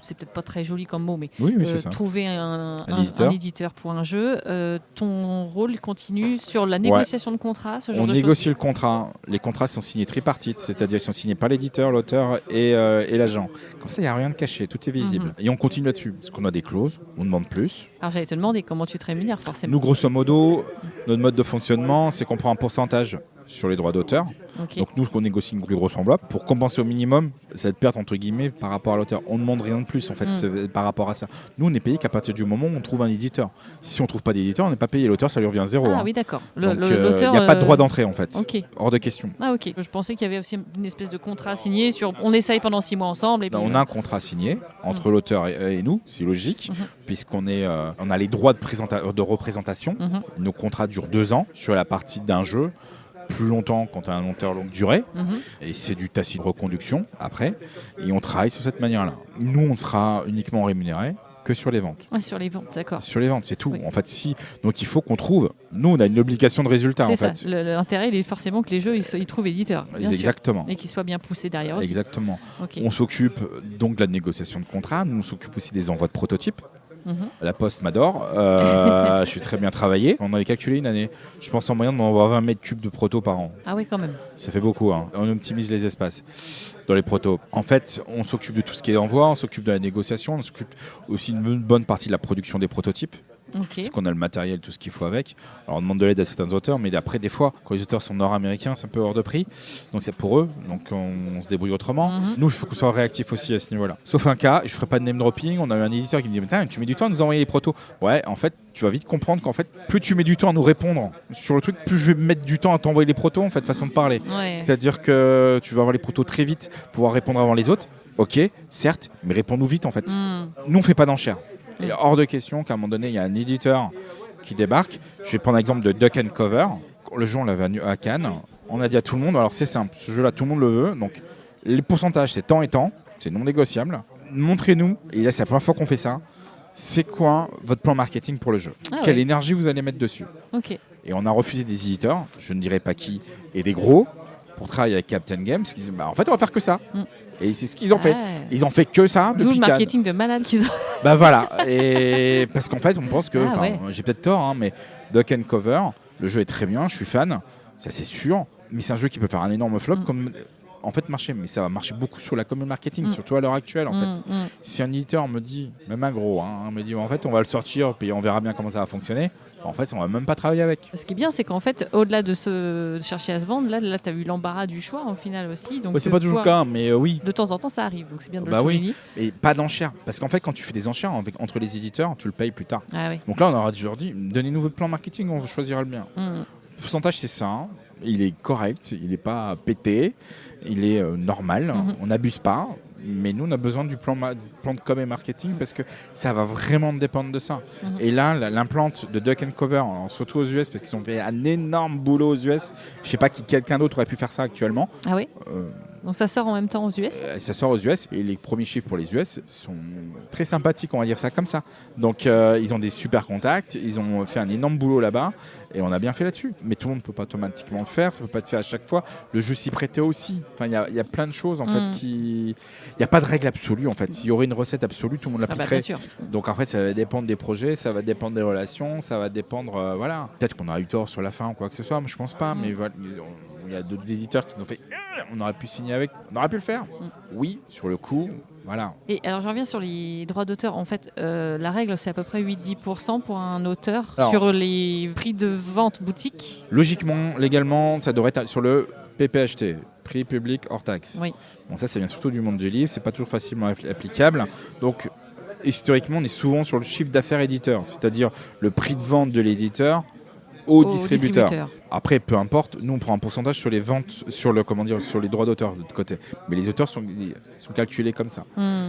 c'est peut-être pas très joli comme mot, mais c'est ça. trouver un éditeur pour un jeu, ton rôle continue sur la négociation de contrat, ce genre de choses. On négocie le contrat. Les contrats sont signés tripartite, c'est-à-dire ils sont signés par l'éditeur, l'auteur et l'agent. Comme ça il n'y a rien de caché, tout est visible. Et on continue là-dessus, parce qu'on a des clauses, on demande plus. Alors j'allais te demander comment tu te rémunères forcément. Nous grosso modo, notre mode de fonctionnement, c'est qu'on prend un pourcentage sur les droits d'auteur. Donc nous, on négocie une plus grosse enveloppe pour compenser au minimum cette perte entre guillemets par rapport à l'auteur. On ne demande rien de plus en fait par rapport à ça. Nous, on est payé qu'à partir du moment où on trouve un éditeur. Si on ne trouve pas d'éditeur, on n'est pas payé. L'auteur, ça lui revient zéro. Oui, d'accord. L'auteur, il n'y a pas de droit d'entrée en fait. Hors de question. Ok. Je pensais qu'il y avait aussi une espèce de contrat signé sur on essaye pendant 6 mois ensemble. Et puis, on a un contrat signé entre l'auteur et nous, c'est logique, puisqu'on on a les droits de représentation. Nos contrats durent 2 ans sur la partie d'un jeu. Plus longtemps quand tu as un auteur longue durée et c'est du tacite de reconduction après et on travaille sur cette manière-là. Nous on sera uniquement rémunéré que sur les ventes. Sur les ventes, d'accord. Sur les ventes, c'est tout. En fait, donc il faut qu'on trouve. Nous, on a une obligation de résultat. C'est ça. L'intérêt, il est forcément que les jeux, ils trouvent éditeurs. Exactement. Et qu'ils soient bien poussés derrière aussi. Exactement. On s'occupe donc de la négociation de contrat. Nous, on s'occupe aussi des envois de prototypes. La Poste m'adore. Je suis très bien travaillé. On avait calculé une année. Je pense en moyenne, on va avoir 20 mètres cubes de proto par an. Ah oui, quand même. Ça fait beaucoup. On optimise les espaces dans les protos. En fait, on s'occupe de tout ce qui est envoi, on s'occupe de la négociation, on s'occupe aussi d'une bonne partie de la production des prototypes. Parce qu'on a le matériel, tout ce qu'il faut avec. Alors on demande de l'aide à certains auteurs, mais après des fois, quand les auteurs sont nord-américains, c'est un peu hors de prix. Donc c'est pour eux, donc on se débrouille autrement. Nous, il faut qu'on soit réactif aussi à ce niveau-là. Sauf un cas, je ne ferai pas de name dropping, on a eu un éditeur qui me dit mais tu mets du temps à nous envoyer les protos. Ouais, en fait, tu vas vite comprendre qu'en fait, plus tu mets du temps à nous répondre sur le truc, plus je vais mettre du temps à t'envoyer les protos, en fait, façon de parler. C'est-à-dire que tu vas avoir les protos très vite, pouvoir répondre avant les autres. Ok, certes, mais réponds-nous vite en fait. Nous, on ne fait pas d'enchères. Il est hors de question qu'à un moment donné, il y a un éditeur qui débarque. Je vais prendre l'exemple de Duck and Cover. Le jeu, on l'avait à Cannes. On a dit à tout le monde, alors c'est simple, ce jeu-là, tout le monde le veut. Donc, les pourcentages, c'est tant et tant. C'est non négociable. Montrez-nous, et là, c'est la première fois qu'on fait ça, c'est quoi votre plan marketing pour le jeu ? Quelle énergie vous allez mettre dessus ? Et on a refusé des éditeurs, je ne dirais pas qui, et des gros, pour travailler avec Captain Games. Qui disent, en fait, on va faire que ça. Et c'est ce qu'ils ont fait. Ils ont fait que ça depuis le marketing de malade qu'ils ont. Voilà. Et parce qu'en fait, on pense que, j'ai peut-être tort, mais Duck and Cover, le jeu est très bien, je suis fan, ça c'est sûr. Mais c'est un jeu qui peut faire un énorme flop, comme en fait marcher. Mais ça va marcher beaucoup sur la com marketing, surtout à l'heure actuelle. En fait, si un éditeur me dit, même un gros, me dit en fait, on va le sortir, puis on verra bien comment ça va fonctionner. En fait, on va même pas travailler avec. Ce qui est bien, c'est qu'en fait, au-delà de chercher à se vendre, là tu as eu l'embarras du choix au final aussi. Donc, C'est pas toujours le cas, mais oui. De temps en temps, ça arrive, donc c'est bien de le Oui, souligner. et pas d'enchères. Parce qu'en fait, quand tu fais des enchères entre les éditeurs, tu le payes plus tard. Ah oui. Donc là, on aura toujours dit, donnez-nous votre plan marketing, on choisira le bien. Le pourcentage, c'est ça. Hein. Il est correct, il n'est pas pété, il est normal, on n'abuse pas. Mais nous, on a besoin du plan de com et marketing parce que ça va vraiment dépendre de ça. Et là, l'implante de Duck & Cover, surtout aux US, parce qu'ils ont fait un énorme boulot aux US. Je ne sais pas qui quelqu'un d'autre aurait pu faire ça actuellement. Ah oui donc ça sort en même temps aux US Ça sort aux US et les premiers chiffres pour les US sont très sympathiques, on va dire ça comme ça. Donc ils ont des super contacts, ils ont fait un énorme boulot là-bas et on a bien fait là-dessus. Mais tout le monde ne peut pas automatiquement le faire, ça ne peut pas être fait à chaque fois. Le jeu s'y prêtait aussi. Enfin, il y a plein de choses en fait qui... Il n'y a pas de règle absolue en fait. S'il y aurait une recette absolue, tout le monde l'appliquerait. Bien sûr. Donc en fait, ça va dépendre des projets, ça va dépendre des relations, ça va dépendre... voilà. Peut-être qu'on a eu tort sur la fin ou quoi que ce soit, mais je pense pas. Mais voilà, il y a d'autres éditeurs qui nous ont fait on aurait pu signer avec, on aurait pu le faire. Oui, sur le coup, voilà. Et alors je reviens sur les droits d'auteur. En fait, la règle c'est à peu près 8-10% pour un auteur sur les prix de vente boutique. Logiquement, légalement, ça devrait être sur le PPHT, prix public hors taxe. Oui. Bon, ça vient surtout du monde du livre, c'est pas toujours facilement applicable. Donc historiquement, on est souvent sur le chiffre d'affaires éditeur, c'est-à-dire le prix de vente de l'éditeur au distributeur. Après, peu importe, nous on prend un pourcentage sur les ventes, sur les droits d'auteur de l'autre côté. Mais les auteurs sont calculés comme ça.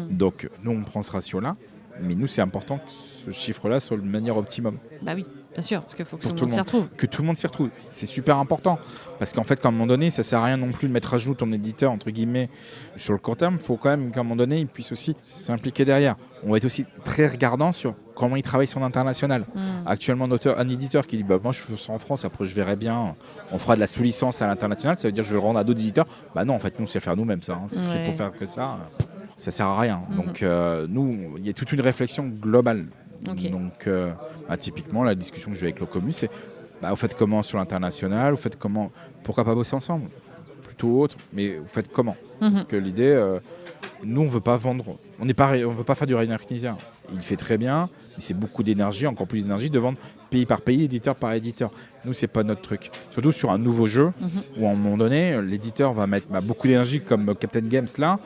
Donc nous on prend ce ratio-là, mais nous c'est important que ce chiffre-là soit de manière optimum. Bah oui, bien sûr, parce qu'il faut que tout le monde s'y retrouve. Que tout le monde s'y retrouve. C'est super important. Parce qu'en fait, qu'à un moment donné, ça sert à rien non plus de mettre à jour ton éditeur, entre guillemets, sur le court terme. Il faut quand même qu'à un moment donné, il puisse aussi s'impliquer derrière. On va être aussi très regardant sur comment il travaille son international. Actuellement, un éditeur qui dit moi je fais ça en France, après je verrai bien, on fera de la sous-licence à l'international, ça veut dire que je vais le rendre à d'autres éditeurs. Bah non, en fait, nous, on sait faire nous-mêmes ça. Hein. Si c'est pour faire que ça sert à rien. Donc, nous, il y a toute une réflexion globale. Okay. Donc, typiquement, la discussion que j'ai avec l'Ocomu, c'est vous faites comment sur l'international, vous faites comment, pourquoi pas bosser ensemble, plutôt autre, mais vous faites comment Parce que l'idée, nous, on veut pas vendre, on veut pas faire du Rainer Knizia. Il fait très bien, mais c'est beaucoup d'énergie, encore plus d'énergie, de vendre pays par pays, éditeur par éditeur. Nous, c'est pas notre truc. Surtout sur un nouveau jeu, où à un moment donné, l'éditeur va mettre beaucoup d'énergie, comme Captain Games là.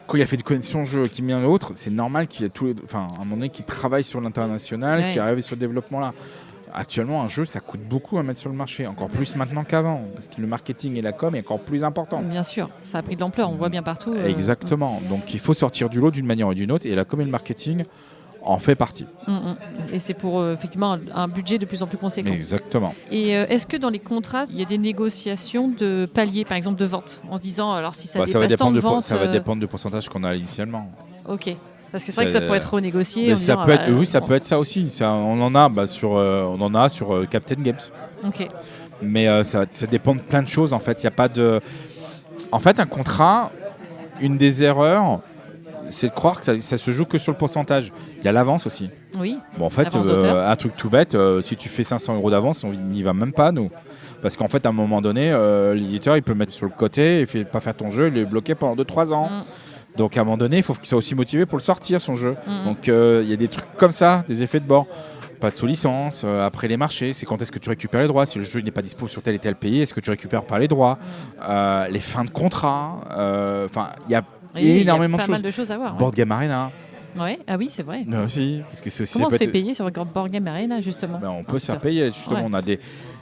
Quand il a fait de connexion jeu qui met un autre, c'est normal qu'il y ait à un moment donné qu'il travaille sur l'international, qu'il arrive sur le développement là. Actuellement, un jeu, ça coûte beaucoup à mettre sur le marché, encore plus maintenant qu'avant, parce que le marketing et la com est encore plus important. Bien sûr, ça a pris de l'ampleur, on voit bien partout. Exactement, donc il faut sortir du lot d'une manière ou d'une autre, et la com et le marketing en fait partie. Et c'est pour effectivement un budget de plus en plus conséquent. Exactement. Et est-ce que dans les contrats, il y a des négociations de paliers, par exemple de vente, en se disant alors si ça dépasse tant de ventes... Ça va dépendre du pourcentage qu'on a initialement. Ok. Parce que c'est vrai que ça peut être renégocié. Oui, ça peut être ça aussi. On en a sur Captain Games. Ok. Mais ça dépend de plein de choses en fait. Il y a pas de. En fait, un contrat, une des erreurs, c'est de croire que ça se joue que sur le pourcentage. Il y a l'avance aussi. Oui. Bon, en fait, un truc tout bête, si tu fais 500 € d'avance, on n'y va même pas, nous. Parce qu'en fait, à un moment donné, l'éditeur, il peut le mettre sur le côté, il ne pas faire ton jeu, il est bloqué pendant 2-3 ans. Donc, à un moment donné, il faut qu'il soit aussi motivé pour le sortir, son jeu. Donc, il y a des trucs comme ça, des effets de bord. Pas de sous-licence, après les marchés, c'est quand est-ce que tu récupères les droits. Si le jeu n'est pas dispo sur tel et tel pays, est-ce que tu récupères pas les droits, les fins de contrat. Enfin, il y a énormément de choses. Pas mal de choses à voir. Board Game Arena. Ouais. Ah oui, c'est vrai. Mais aussi, parce que c'est aussi. Comment on se fait payer sur Board Game Arena, justement? On peut se faire payer, justement.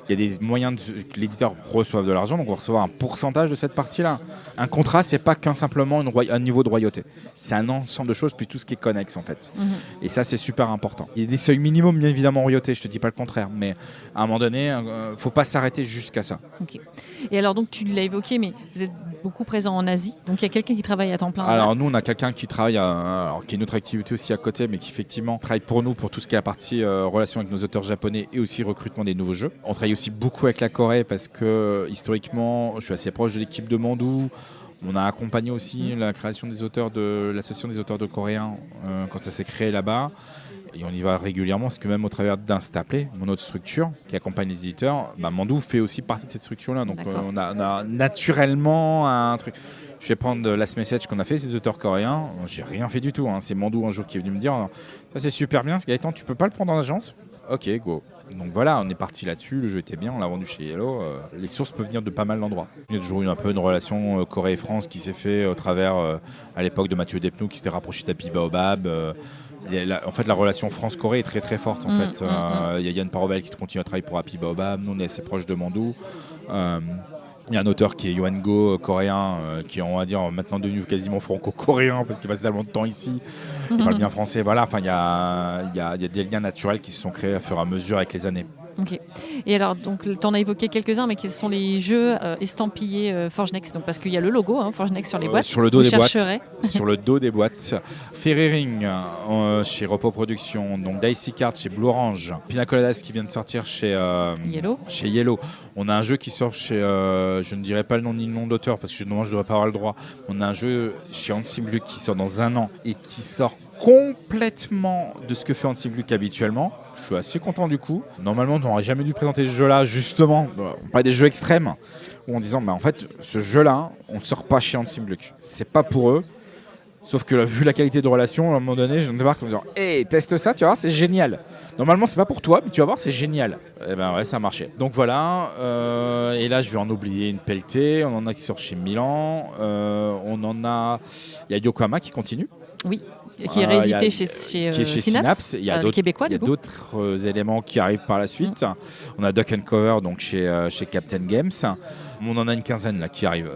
Il y a des moyens que l'éditeur reçoive de l'argent, donc on va recevoir un pourcentage de cette partie-là. Un contrat, c'est pas qu'un simplement un niveau de royauté. C'est un ensemble de choses, puis tout ce qui est connexe, en fait. Et ça, c'est super important. Il y a des seuils minimums, bien évidemment, en royauté, je te dis pas le contraire, mais à un moment donné, faut pas s'arrêter jusqu'à ça. Ok. Et alors, donc, tu l'as évoqué, mais vous êtes beaucoup présent en Asie, donc il y a quelqu'un qui travaille à temps plein. Alors nous, on a quelqu'un qui travaille, qui est une autre activité aussi à côté, mais qui effectivement travaille pour nous pour tout ce qui est la partie relation avec nos auteurs japonais et aussi recrutement des nouveaux jeux. On travaille aussi beaucoup avec la Corée parce que historiquement, je suis assez proche de l'équipe de Mandou. On a accompagné aussi la création des auteurs de l'association des auteurs de coréens quand ça s'est créé là-bas. Et on y va régulièrement parce que même au travers d'Instaplay, mon autre structure qui accompagne les éditeurs, Mandou fait aussi partie de cette structure-là. Donc on a naturellement un truc. Je vais prendre Last Message qu'on a fait, ces auteurs coréens. J'ai rien fait du tout. Hein. C'est Mandou un jour qui est venu me dire ça c'est super bien, Gaëtan, tu peux pas le prendre en agence? Ok, go. Donc voilà, on est parti là-dessus, le jeu était bien, on l'a vendu chez Yellow. Les sources peuvent venir de pas mal d'endroits. Il y a toujours eu un peu une relation Corée et France qui s'est fait au travers, à l'époque de Mathieu Despnous, qui s'était rapproché d'Happy Baobab. En fait, la relation France-Corée est très très forte. En fait, il y a Yann Parovel qui continue à travailler pour Happy Baobab. Nous, on est assez proche de Mandou. Il y a un auteur qui est Yohan Go, coréen, qui est, on va dire, maintenant devenu quasiment franco-coréen parce qu'il passe tellement de temps ici. Il parle bien français. Voilà, enfin, il y a des liens naturels qui se sont créés à fur et à mesure avec les années. Ok. Et alors, donc, tu en as évoqué quelques-uns, mais quels sont les jeux estampillés Forge Next? Donc, parce qu'il y a le logo Forge Next sur les boîtes. Sur le dos des boîtes. Sur le dos des boîtes. Ferry Ring chez Repos Productions, donc Dicey Cards chez Blue Orange, Pina Coladas qui vient de sortir chez Yellow. On a un jeu qui sort chez, je ne dirais pas le nom ni le nom d'auteur parce que je ne devrais pas avoir le droit. On a un jeu chez Hansi Gluck qui sort dans un an et qui sort complètement de ce que fait Hansi Gluck habituellement. Je suis assez content du coup. Normalement, on n'aurait jamais dû présenter ce jeu-là, justement. On parlait des jeux extrêmes, où en disant, en fait, ce jeu-là, on ne sort pas chez Hansi Gluck. C'est pas pour eux. Sauf que vu la qualité de relation, à un moment donné, je débarque en disant, hey, teste ça, tu vas voir, c'est génial. Normalement, c'est pas pour toi, mais tu vas voir, c'est génial. Et ben ouais, ça a marché. Donc voilà. Et là, je vais en oublier une pelletée. On en a qui sort chez Milan. Il y a Yokohama qui continue. Oui. Qui est réédité chez Synapse. Il y a d'autres éléments qui arrivent par la suite. On a Duck and Cover donc chez Captain Games. On en a une quinzaine là qui arrivent.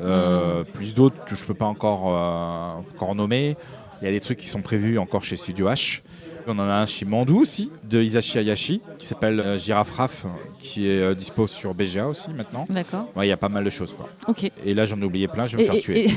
Plus d'autres que je ne peux pas encore nommer. Il y a des trucs qui sont prévus encore chez Studio H. On en a un chez Mandou aussi, de Hisashi Hayashi, qui s'appelle Giraffe Raf, qui est dispo sur BGA aussi maintenant. D'accord. Il y a pas mal de choses, quoi. Ok. Et là, j'en ai oublié plein, je vais me faire tuer.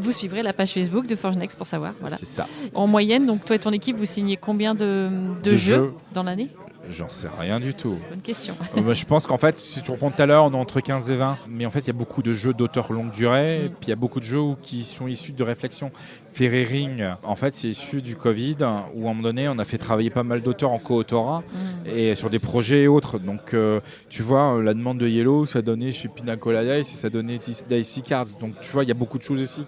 Vous suivrez la page Facebook de Forge Next pour savoir. Voilà. C'est ça. En moyenne, donc toi et ton équipe, vous signez combien de jeux dans l'année ? J'en sais rien du tout. Bonne question. Je pense qu'en fait, si tu reprends tout à l'heure, on est entre 15 et 20. Mais en fait, il y a beaucoup de jeux d'auteurs longue durée. Et puis il y a beaucoup de jeux qui sont issus de réflexions. Ferry Ring, en fait, c'est issu du Covid, où à un moment donné, on a fait travailler pas mal d'auteurs en co-autorat et sur des projets et autres. Donc, tu vois, la demande de Yellow, ça donnait chez Pina Coladas et ça donnait Dicey Cards. Donc, tu vois, il y a beaucoup de choses aussi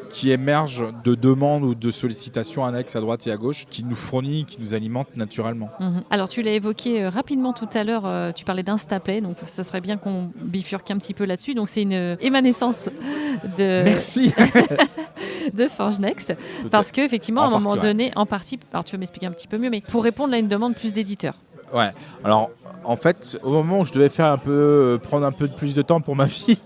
qui émergent de demandes ou de sollicitations annexes à droite et à gauche, qui nous fournit, qui nous alimentent naturellement. Alors, tu l'as évoqué rapidement tout à l'heure, tu parlais d'Instaplay, donc ça serait bien qu'on bifurque un petit peu là-dessus. Donc, c'est une émanescence de... Merci de Forge Next, parce qu'effectivement, à un moment donné, en partie, alors tu veux m'expliquer un petit peu mieux, mais pour répondre à une demande plus d'éditeurs. Ouais, alors en fait, au moment où je devais prendre un peu plus de temps pour ma vie,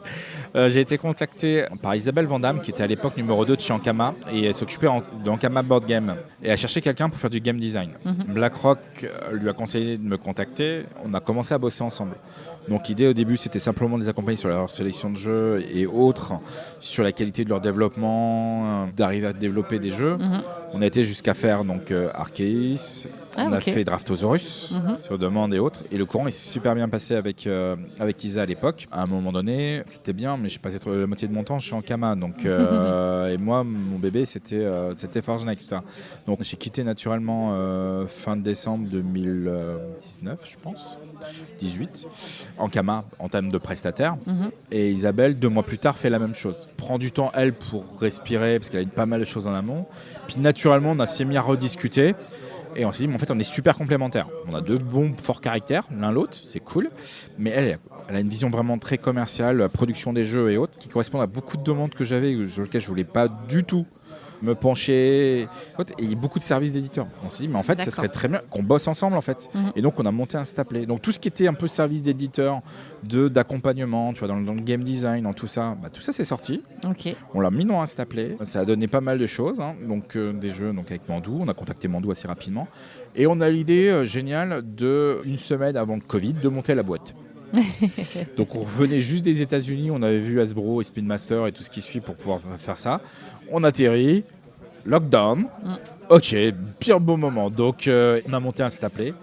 j'ai été contacté par Isabelle Vandamme, qui était à l'époque numéro 2 de chez Ankama, et elle s'occupait de Ankama Board Game. Et elle cherchait quelqu'un pour faire du game design. BlackRock lui a conseillé de me contacter, on a commencé à bosser ensemble. Donc l'idée au début, c'était simplement de les accompagner sur leur sélection de jeux et autres, sur la qualité de leur développement, d'arriver à développer des jeux. On a été jusqu'à faire donc Arceus, on a fait Draftosaurus sur demande et autres. Et le courant est super bien passé avec Isa à l'époque. À un moment donné, c'était bien, mais j'ai passé la moitié de mon temps chez Ankama. Donc, et moi, mon bébé, c'était Forge Next. Donc j'ai quitté naturellement fin décembre 2019, je pense. 18, Ankama en termes de prestataire. Et Isabelle, 2 mois plus tard, fait la même chose. Prend du temps, elle, pour respirer, parce qu'elle a eu pas mal de choses en amont. Puis naturellement, on s'est mis à rediscuter. Et on s'est dit, mais en fait, on est super complémentaires. On a 2 bons, forts caractères, l'un l'autre, c'est cool. Mais elle a une vision vraiment très commerciale, la production des jeux et autres, qui correspondent à beaucoup de demandes que j'avais, sur lesquelles je ne voulais pas du tout me pencher. Et il y a beaucoup de services d'éditeurs. On s'est dit, mais en fait, ça serait très bien qu'on bosse ensemble, en fait. Et donc, on a monté Instaplay. Donc, tout ce qui était un peu service d'éditeur, d'accompagnement, tu vois, dans le game design, dans tout ça, c'est sorti. On l'a mis dans Instaplay. Ça a donné pas mal de choses. Donc, des jeux avec Mandou. On a contacté Mandou assez rapidement. Et on a l'idée géniale une semaine avant le Covid, de monter la boîte. Donc on revenait juste des États-Unis, on avait vu Hasbro et Speedmaster et tout ce qui suit pour pouvoir faire ça. On atterrit, lockdown, ok, pire beau moment. Donc on a monté Instaplay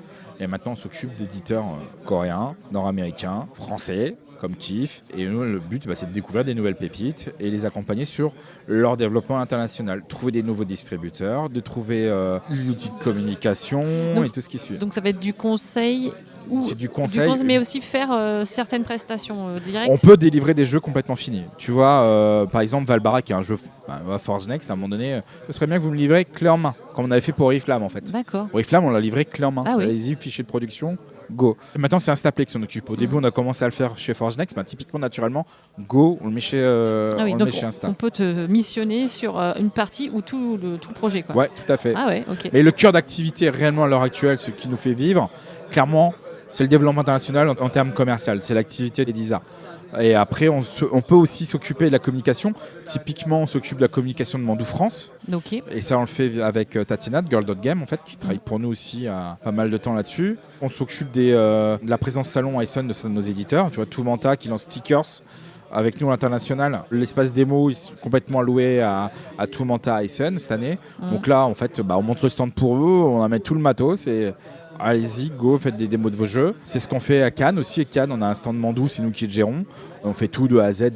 et maintenant on s'occupe d'éditeurs coréens, nord-américains, français, comme kiff. Et nous, le but, c'est de découvrir des nouvelles pépites et les accompagner sur leur développement international. Trouver des nouveaux distributeurs, de trouver les outils de communication et tout ce qui suit. Donc ça va être du conseil c'est du conseil, mais aussi faire certaines prestations directes. On peut délivrer des jeux complètement finis. Tu vois, par exemple, Valbara, qui est un jeu Forge Next, à un moment donné, ce serait bien que vous me livrez clé en main, comme on avait fait pour Oriflamme en fait. D'accord. Oriflamme, on l'a livré clé en main. Ah oui. Allez-y, fichier de production, go. Et maintenant, c'est Instaplay qui s'en occupe. Au début, on a commencé à le faire chez Forge Next, typiquement, naturellement, go, on le met chez, chez Insta. On peut te missionner sur une partie ou tout le projet, quoi. Ouais, tout à fait. Ah ouais, ok. Mais le cœur d'activité, réellement, à l'heure actuelle, ce qui nous fait vivre, clairement, c'est le développement international en termes commerciaux. C'est l'activité des DISA. Et après, on peut aussi s'occuper de la communication. Typiquement, on s'occupe de la communication de Mandou France. Okay. Et ça, on le fait avec Tatiana de Girl.game, en fait, qui travaille pour nous aussi pas mal de temps là-dessus. On s'occupe de la présence salon à Essonne de nos éditeurs. Tu vois, Toumanta qui lance stickers avec nous à l'international. L'espace démo est complètement alloué à Toumanta à Essonne cette année. Donc là, en fait, on monte le stand pour eux, on amène tout le matos et allez-y, go, faites des démos de vos jeux. C'est ce qu'on fait à Cannes aussi. À Cannes, on a un stand Mandou, c'est nous qui le gérons. On fait tout de A à Z,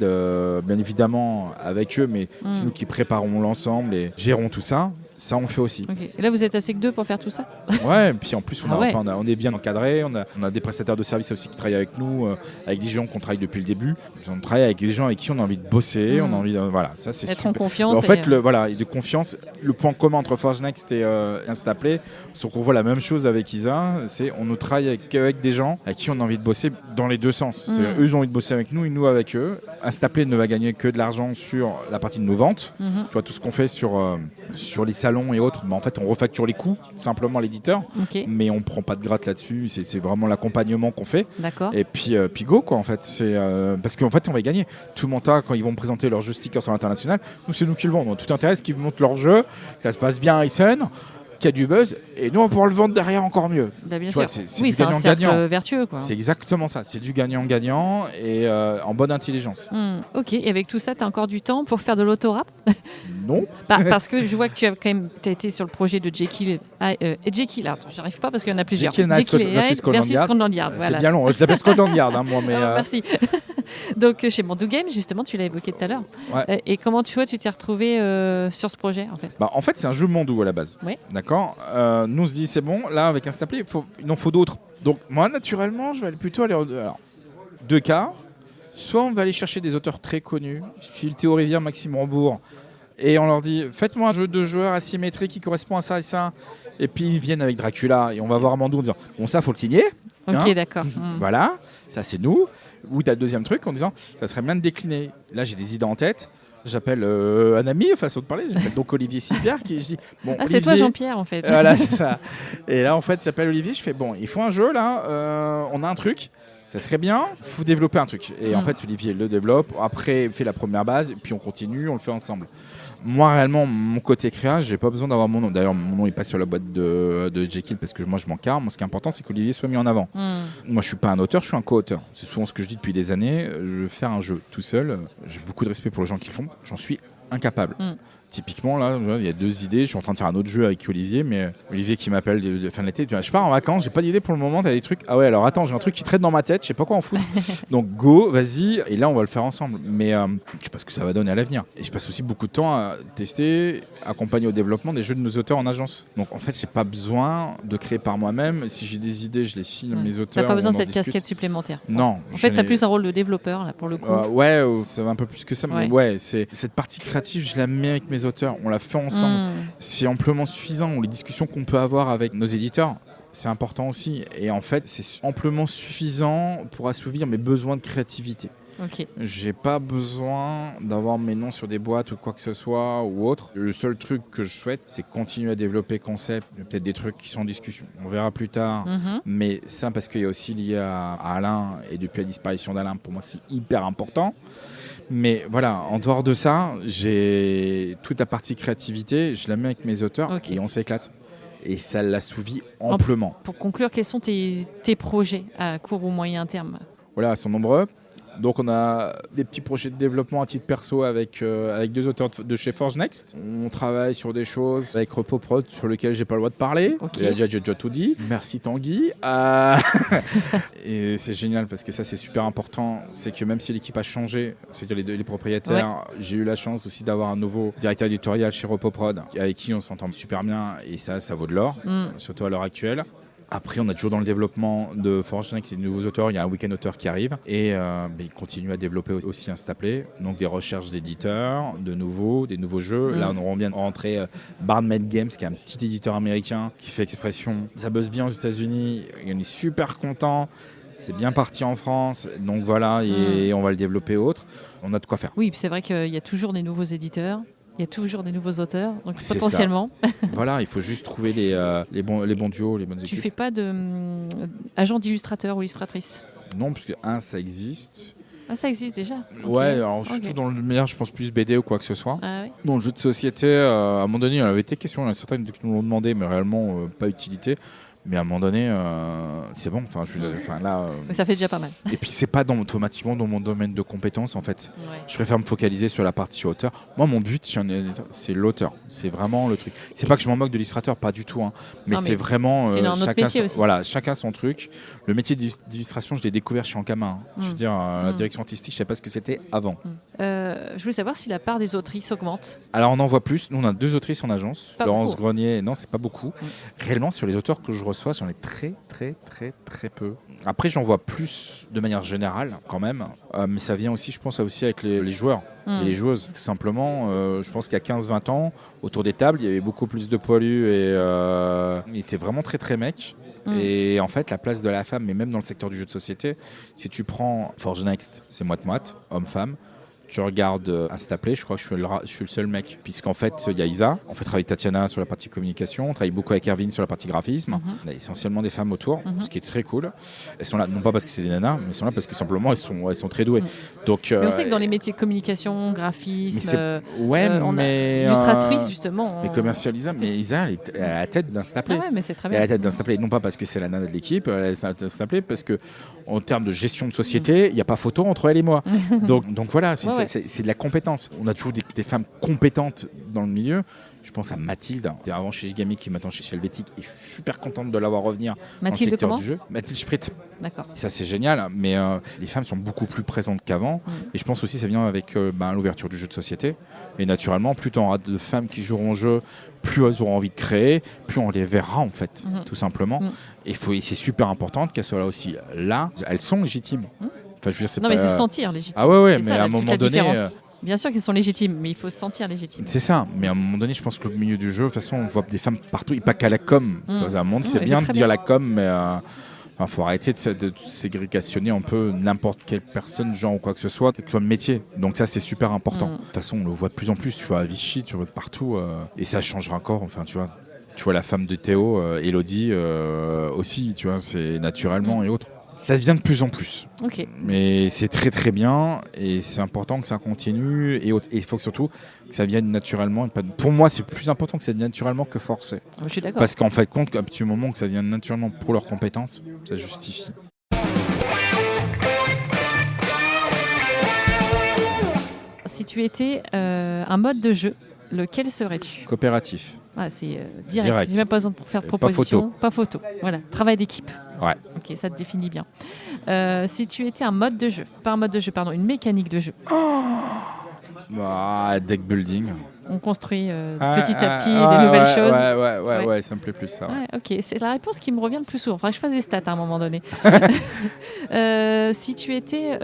bien évidemment, avec eux, mais c'est nous qui préparons l'ensemble et gérons tout ça. Ça, on fait aussi. Okay. Et là, vous êtes assez que deux pour faire tout ça? Ouais, et puis en plus, on est bien encadré. On a des prestataires de services aussi qui travaillent avec nous, avec des gens qu'on travaille depuis le début. On travaille avec des gens avec qui on a envie de bosser. On a envie de, voilà, ça c'est être super. En confiance. En fait, de confiance. Le point commun entre Forge Next et Instaplay, c'est qu'on voit la même chose avec Isa. C'est on ne travaille avec des gens avec qui on a envie de bosser dans les deux sens. Eux, ils ont envie de bosser avec nous et nous avec eux. Instaplay ne va gagner que de l'argent sur la partie de nos ventes. Tu vois, tout ce qu'on fait sur les salons et autres, en fait on refacture les coûts, simplement l'éditeur, mais on prend pas de gratte là-dessus, c'est vraiment l'accompagnement qu'on fait. D'accord. Et puis go quoi en fait, c'est parce qu'en fait on va y gagner. Tout mon tas quand ils vont présenter leur jeu stickers sur l'international, nous c'est nous qui le vendons. Tout intérêt c'est qu'ils montent leur jeu, que ça se passe bien à Essen, qu'il y a du buzz, et nous on va pouvoir le vendre derrière encore mieux. Bien tu sûr. vois, c'est oui, du c'est un cercle gagnant-gagnant. Vertueux quoi. C'est exactement ça, c'est du gagnant-gagnant et en bonne intelligence. Ok, et avec tout ça, tu as encore du temps pour faire de l'autorap? Non. Parce que je vois que tu as quand même été sur le projet de Jekyll et Jekyll. Attends, j'arrive pas parce qu'il y en a plusieurs. Jekyll et Hyde versus Scotland Yard. C'est bien long, je l'appelle Scotland Yard moi, mais. Merci. Donc chez Mandou Game, justement, tu l'as évoqué tout à l'heure. Ouais. Et comment tu t'es retrouvé sur ce projet en fait? En fait, c'est un jeu Mandou à la base. Ouais. D'accord. Nous on se dit c'est bon, là avec Instaplay, il en faut d'autres. Donc moi naturellement, je vais plutôt aller deux cas. Soit on va aller chercher des auteurs très connus, style Théo Rivière, Maxime Rambourg, et on leur dit faites-moi un jeu de joueurs asymétrique qui correspond à ça et ça. Et puis ils viennent avec Dracula et on va voir Mandou en disant bon ça faut le signer. Ok, d'accord. Voilà, ça c'est nous. Ou tu as le deuxième truc en disant ça serait bien de décliner. Là j'ai des idées en tête. J'appelle un ami, façon de parler, j'appelle donc Olivier Silbert qui je dis bon. Ah, Olivier, c'est toi Jean-Pierre en fait. Voilà, c'est ça. Et là en fait j'appelle Olivier, je fais bon, il faut un jeu là, on a un truc. Ça serait bien, il faut développer un truc. Et en fait, Olivier le développe, après il fait la première base, puis on continue, on le fait ensemble. Moi, réellement, mon côté créa, j'ai pas besoin d'avoir mon nom. D'ailleurs, mon nom n'est pas sur la boîte de Jekyll parce que moi, je m'en carre. Moi, ce qui est important, c'est qu'Olivier soit mis en avant. Moi, je suis pas un auteur, je suis un co-auteur. C'est souvent ce que je dis depuis des années. Je veux faire un jeu tout seul. J'ai beaucoup de respect pour les gens qui le font. J'en suis incapable. Typiquement, là, il y a deux idées. Je suis en train de faire un autre jeu avec Olivier, mais Olivier qui m'appelle de la fin de l'été. Je pars en vacances, j'ai pas d'idée pour le moment. T'as des trucs. Ah ouais, alors attends, j'ai un truc qui traîne dans ma tête, je sais pas quoi en foutre. Donc go, vas-y. Et là, on va le faire ensemble. Mais je sais pas ce que ça va donner à l'avenir. Et je passe aussi beaucoup de temps à tester, accompagner au développement des jeux de nos auteurs en agence. Donc en fait, j'ai pas besoin de créer par moi-même. Si j'ai des idées, je les file à mes auteurs. T'as pas besoin de cette casquette supplémentaire. Non. En fait, t'as plus un rôle de développeur là pour le coup. Ouais, ça va un peu plus que ça. Mais ouais, c'est cette partie créative, je la mets avec mes auteurs. On la fait ensemble. C'est amplement suffisant. Les discussions qu'on peut avoir avec nos éditeurs, c'est important aussi. Et en fait, c'est amplement suffisant pour assouvir mes besoins de créativité. Okay. J'ai pas besoin d'avoir mes noms sur des boîtes ou quoi que ce soit ou autre. Le seul truc que je souhaite, c'est continuer à développer concept. Il y a peut-être des trucs qui sont en discussion. On verra plus tard. Mais ça, parce qu'il y a aussi lié à Alain et depuis la disparition d'Alain, pour moi, c'est hyper important. Mais voilà, en dehors de ça, j'ai toute la partie créativité, je la mets avec mes auteurs et on s'éclate. Et ça l'assouvit amplement. Pour conclure, quels sont tes projets à court ou moyen terme? Voilà, ils sont nombreux. Donc on a des petits projets de développement à titre perso avec 2 auteurs de chez Forge Next. On travaille sur des choses avec RepoProd sur lesquelles j'ai pas le droit de parler. Okay. J'ai déjà tout dit. Merci Tanguy. Et c'est génial parce que ça c'est super important. C'est que même si l'équipe a changé, c'est-à-dire les propriétaires, j'ai eu la chance aussi d'avoir un nouveau directeur éditorial chez RepoProd avec qui on s'entend super bien et ça vaut de l'or, surtout à l'heure actuelle. Après, on est toujours dans le développement de Forge Next et de nouveaux auteurs. Il y a un week-end auteur qui arrive et il continue à développer aussi Instaplay. Donc des recherches d'éditeurs, des nouveaux jeux. Là, on vient de rentrer Barnmade Games, qui est un petit éditeur américain qui fait expression. Ça buzz bien aux États-Unis. Et on est super content. C'est bien parti en France. Donc voilà, et on va le développer autre. On a de quoi faire. Oui, c'est vrai qu'il y a toujours des nouveaux éditeurs. Il y a toujours des nouveaux auteurs, donc c'est potentiellement. Voilà, il faut juste trouver les bons duos, les bonnes équipes. Tu fais pas d'agent d'illustrateur ou illustratrice? Non, parce que ça existe. Ah, ça existe déjà? Ouais, alors surtout dans le meilleur, je pense plus BD ou quoi que ce soit. Ah, oui. Dans le jeu de société, à un moment donné, il y avait des questions, il y en a certaines qui nous l'ont demandé, mais réellement pas utilité. Mais à un moment donné, c'est bon. Mais ça fait déjà pas mal. Et puis, c'est pas automatiquement dans mon domaine de compétences, en fait. Ouais. Je préfère me focaliser sur la partie auteur. Moi, mon but, c'est l'auteur. C'est vraiment le truc. C'est pas que je m'en moque de l'illustrateur, pas du tout. Hein. Mais c'est vraiment chacun son truc. Le métier d'illustration, je l'ai découvert chez Ankama. Hein. Je veux dire, la direction artistique, je savais pas ce que c'était avant. Je voulais savoir si la part des autrices augmente. Alors, on en voit plus. Nous, on a 2 autrices en agence. Pas Laurence beaucoup. Grenier. Non, c'est pas beaucoup. Réellement, sur les auteurs que je reçois, j'en ai très peu. Après, j'en vois plus de manière générale quand même, mais ça vient aussi, je pense, avec les joueurs et les joueuses. Tout simplement, je pense qu'il y a 15-20 ans, autour des tables, il y avait beaucoup plus de poilus et il était vraiment très mec. Et en fait, la place de la femme, mais même dans le secteur du jeu de société, si tu prends Forge Next, c'est moite-moite, homme-femme. Tu regardes Instaplay, je crois que je suis le seul mec, puisqu'en fait, il y a Isa. On fait travailler Tatiana sur la partie communication, on travaille beaucoup avec Erwin sur la partie graphisme. On a essentiellement des femmes autour, ce qui est très cool. Elles sont là, non pas parce que c'est des nanas, mais elles sont là parce que simplement, elles sont très douées. Donc, mais on sait que dans les métiers communication, graphisme, illustratrice, justement. Mais commercialisation, mais Isa, elle est à la tête d'Instaplay. Ah ouais, mais c'est très bien. Elle est à la tête d'Instaplay, non pas parce que c'est la nana de l'équipe, elle est à la tête d'Instaplay, parce qu'en termes de gestion de société, il n'y a pas photo entre elle et moi. donc voilà, c'est de la compétence. On a toujours des femmes compétentes dans le milieu. Je pense à Mathilde, qui était avant chez Gigami, qui est maintenant chez Helvétique, et je suis super contente de l'avoir revenir dans le secteur du jeu. Mathilde Sprit. D'accord. Ça, c'est génial, mais les femmes sont beaucoup plus présentes qu'avant. Et je pense aussi que ça vient avec l'ouverture du jeu de société. Et naturellement, plus tu auras de femmes qui joueront au jeu, plus elles auront envie de créer, plus on les verra, en fait, tout simplement. Et c'est super important qu'elles soient là aussi. Là, elles sont légitimes. Enfin, je veux dire, mais se sentir légitime. Ah ouais, c'est mais ça, à un moment donné... Bien sûr qu'elles sont légitimes, mais il faut se sentir légitime. C'est ça, mais à un moment donné, je pense que le milieu du jeu, de toute façon, on voit des femmes partout, et pas qu'à la com. À un moment, c'est bien de dire la com, mais il faut arrêter de ségrégationner un peu n'importe quelle personne, genre ou quoi que ce soit le métier. Donc ça, c'est super important. De toute façon, on le voit de plus en plus. Tu vois à Vichy, tu vois partout, et ça changera encore. Enfin, tu vois la femme de Théo, Elodie aussi, tu vois, c'est naturellement et autres. Ça se vient de plus en plus. Okay. Mais c'est très bien et c'est important que ça continue et il faut surtout que ça vienne naturellement. Pour moi, c'est plus important que ça vienne naturellement que forcé. Je suis d'accord. Parce qu'en fait, compte qu'à petit moment que ça vienne naturellement pour leurs compétences, ça justifie. Si tu étais un mode de jeu, lequel serais-tu? Coopératif. Ah, c'est direct. Il n'y a même pas besoin de faire de proposition. Pas photo. Voilà, travail d'équipe. Ouais. Ok, ça te définit bien. Si tu étais un mode de jeu, pas un mode de jeu, pardon, une mécanique de jeu. Deck building. On construit petit à petit des nouvelles choses. Ouais, ça me plaît plus ça. Ouais, ok, c'est la réponse qui me revient le plus souvent. Enfin, je fasse des stats à un moment donné. Si tu étais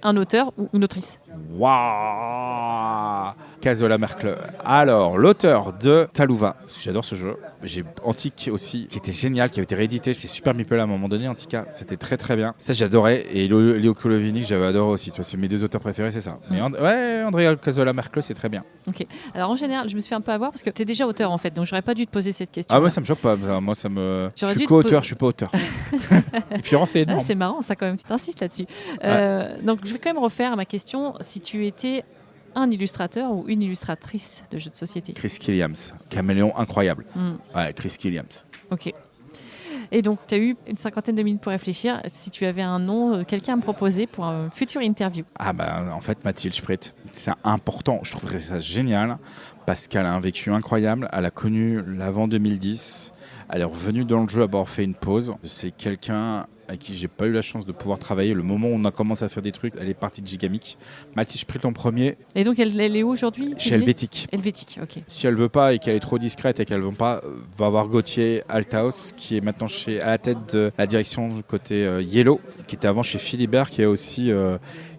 un auteur ou une autrice. Waouh, Casola Mercle. Alors, l'auteur de Talouva, parce que j'adore ce jeu. J'ai Antique aussi, qui était génial, qui avait été réédité chez Super Meeple à un moment donné. Antica, c'était très bien. Ça, j'adorais. Et Léo Colovini, que j'avais adoré aussi. Tu vois, c'est mes 2 auteurs préférés, c'est ça. Mais Andrea Casola Mercle, c'est très bien. Ok. Alors, en général, je me suis fait un peu avoir parce que tu es déjà auteur en fait, donc j'aurais pas dû te poser cette question. Ah ouais, ça me choque pas. Moi, ça me. Je suis co-auteur, je suis pas auteur. Florence, c'est énorme. C'est marrant, ça quand même. Tu insistes là-dessus. Donc, je vais quand même refaire ma question. Si tu étais un illustrateur ou une illustratrice de jeux de société. Chris Killiams, caméléon incroyable. Ouais, Chris Killiams. Ok. Et donc, tu as eu une 50aine de minutes pour réfléchir. Si tu avais un nom, quelqu'un à me proposer pour une future interview. Ah en fait, Mathilde Spritt, c'est important. Je trouverais ça génial parce qu'elle a un vécu incroyable. Elle a connu l'avant 2010. Elle est revenue dans le jeu après avoir fait une pause. C'est quelqu'un avec qui j'ai pas eu la chance de pouvoir travailler. Le moment où on a commencé à faire des trucs, elle est partie de Gigamic. Mathilde Spritt en premier. Et donc, elle est où aujourd'hui? Chez Helvétique. Helvétique, ok. Si elle veut pas et qu'elle est trop discrète et qu'elle veut pas, va voir Gauthier Althaus qui est maintenant à la tête de la direction du côté Yellow, qui était avant chez Philibert, qui est aussi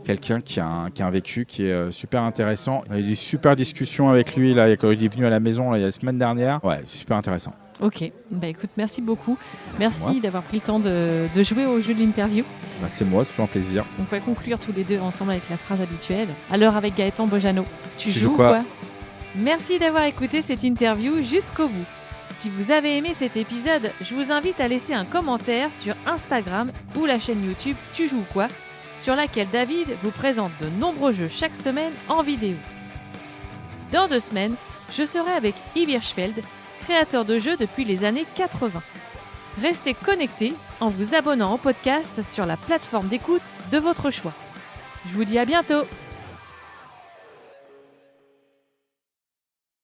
quelqu'un qui a un vécu qui est super intéressant. On a eu des super discussions avec lui là, quand il est venu à la maison là, il y a la semaine dernière. Ouais, super intéressant. Ok, écoute, merci beaucoup. Merci d'avoir pris le temps de jouer au jeu de l'interview. C'est moi, c'est toujours un plaisir. On va conclure tous les deux ensemble avec la phrase habituelle. Alors avec Gaëtan Bojano, tu joues quoi? Merci d'avoir écouté cette interview jusqu'au bout. Si vous avez aimé cet épisode, je vous invite à laisser un commentaire sur Instagram ou la chaîne YouTube Tu joues quoi, sur laquelle David vous présente de nombreux jeux chaque semaine en vidéo. Dans 2 semaines, je serai avec Yves Hirschfeld, créateur de jeux depuis les années 80. Restez connectés en vous abonnant au podcast sur la plateforme d'écoute de votre choix. Je vous dis à bientôt!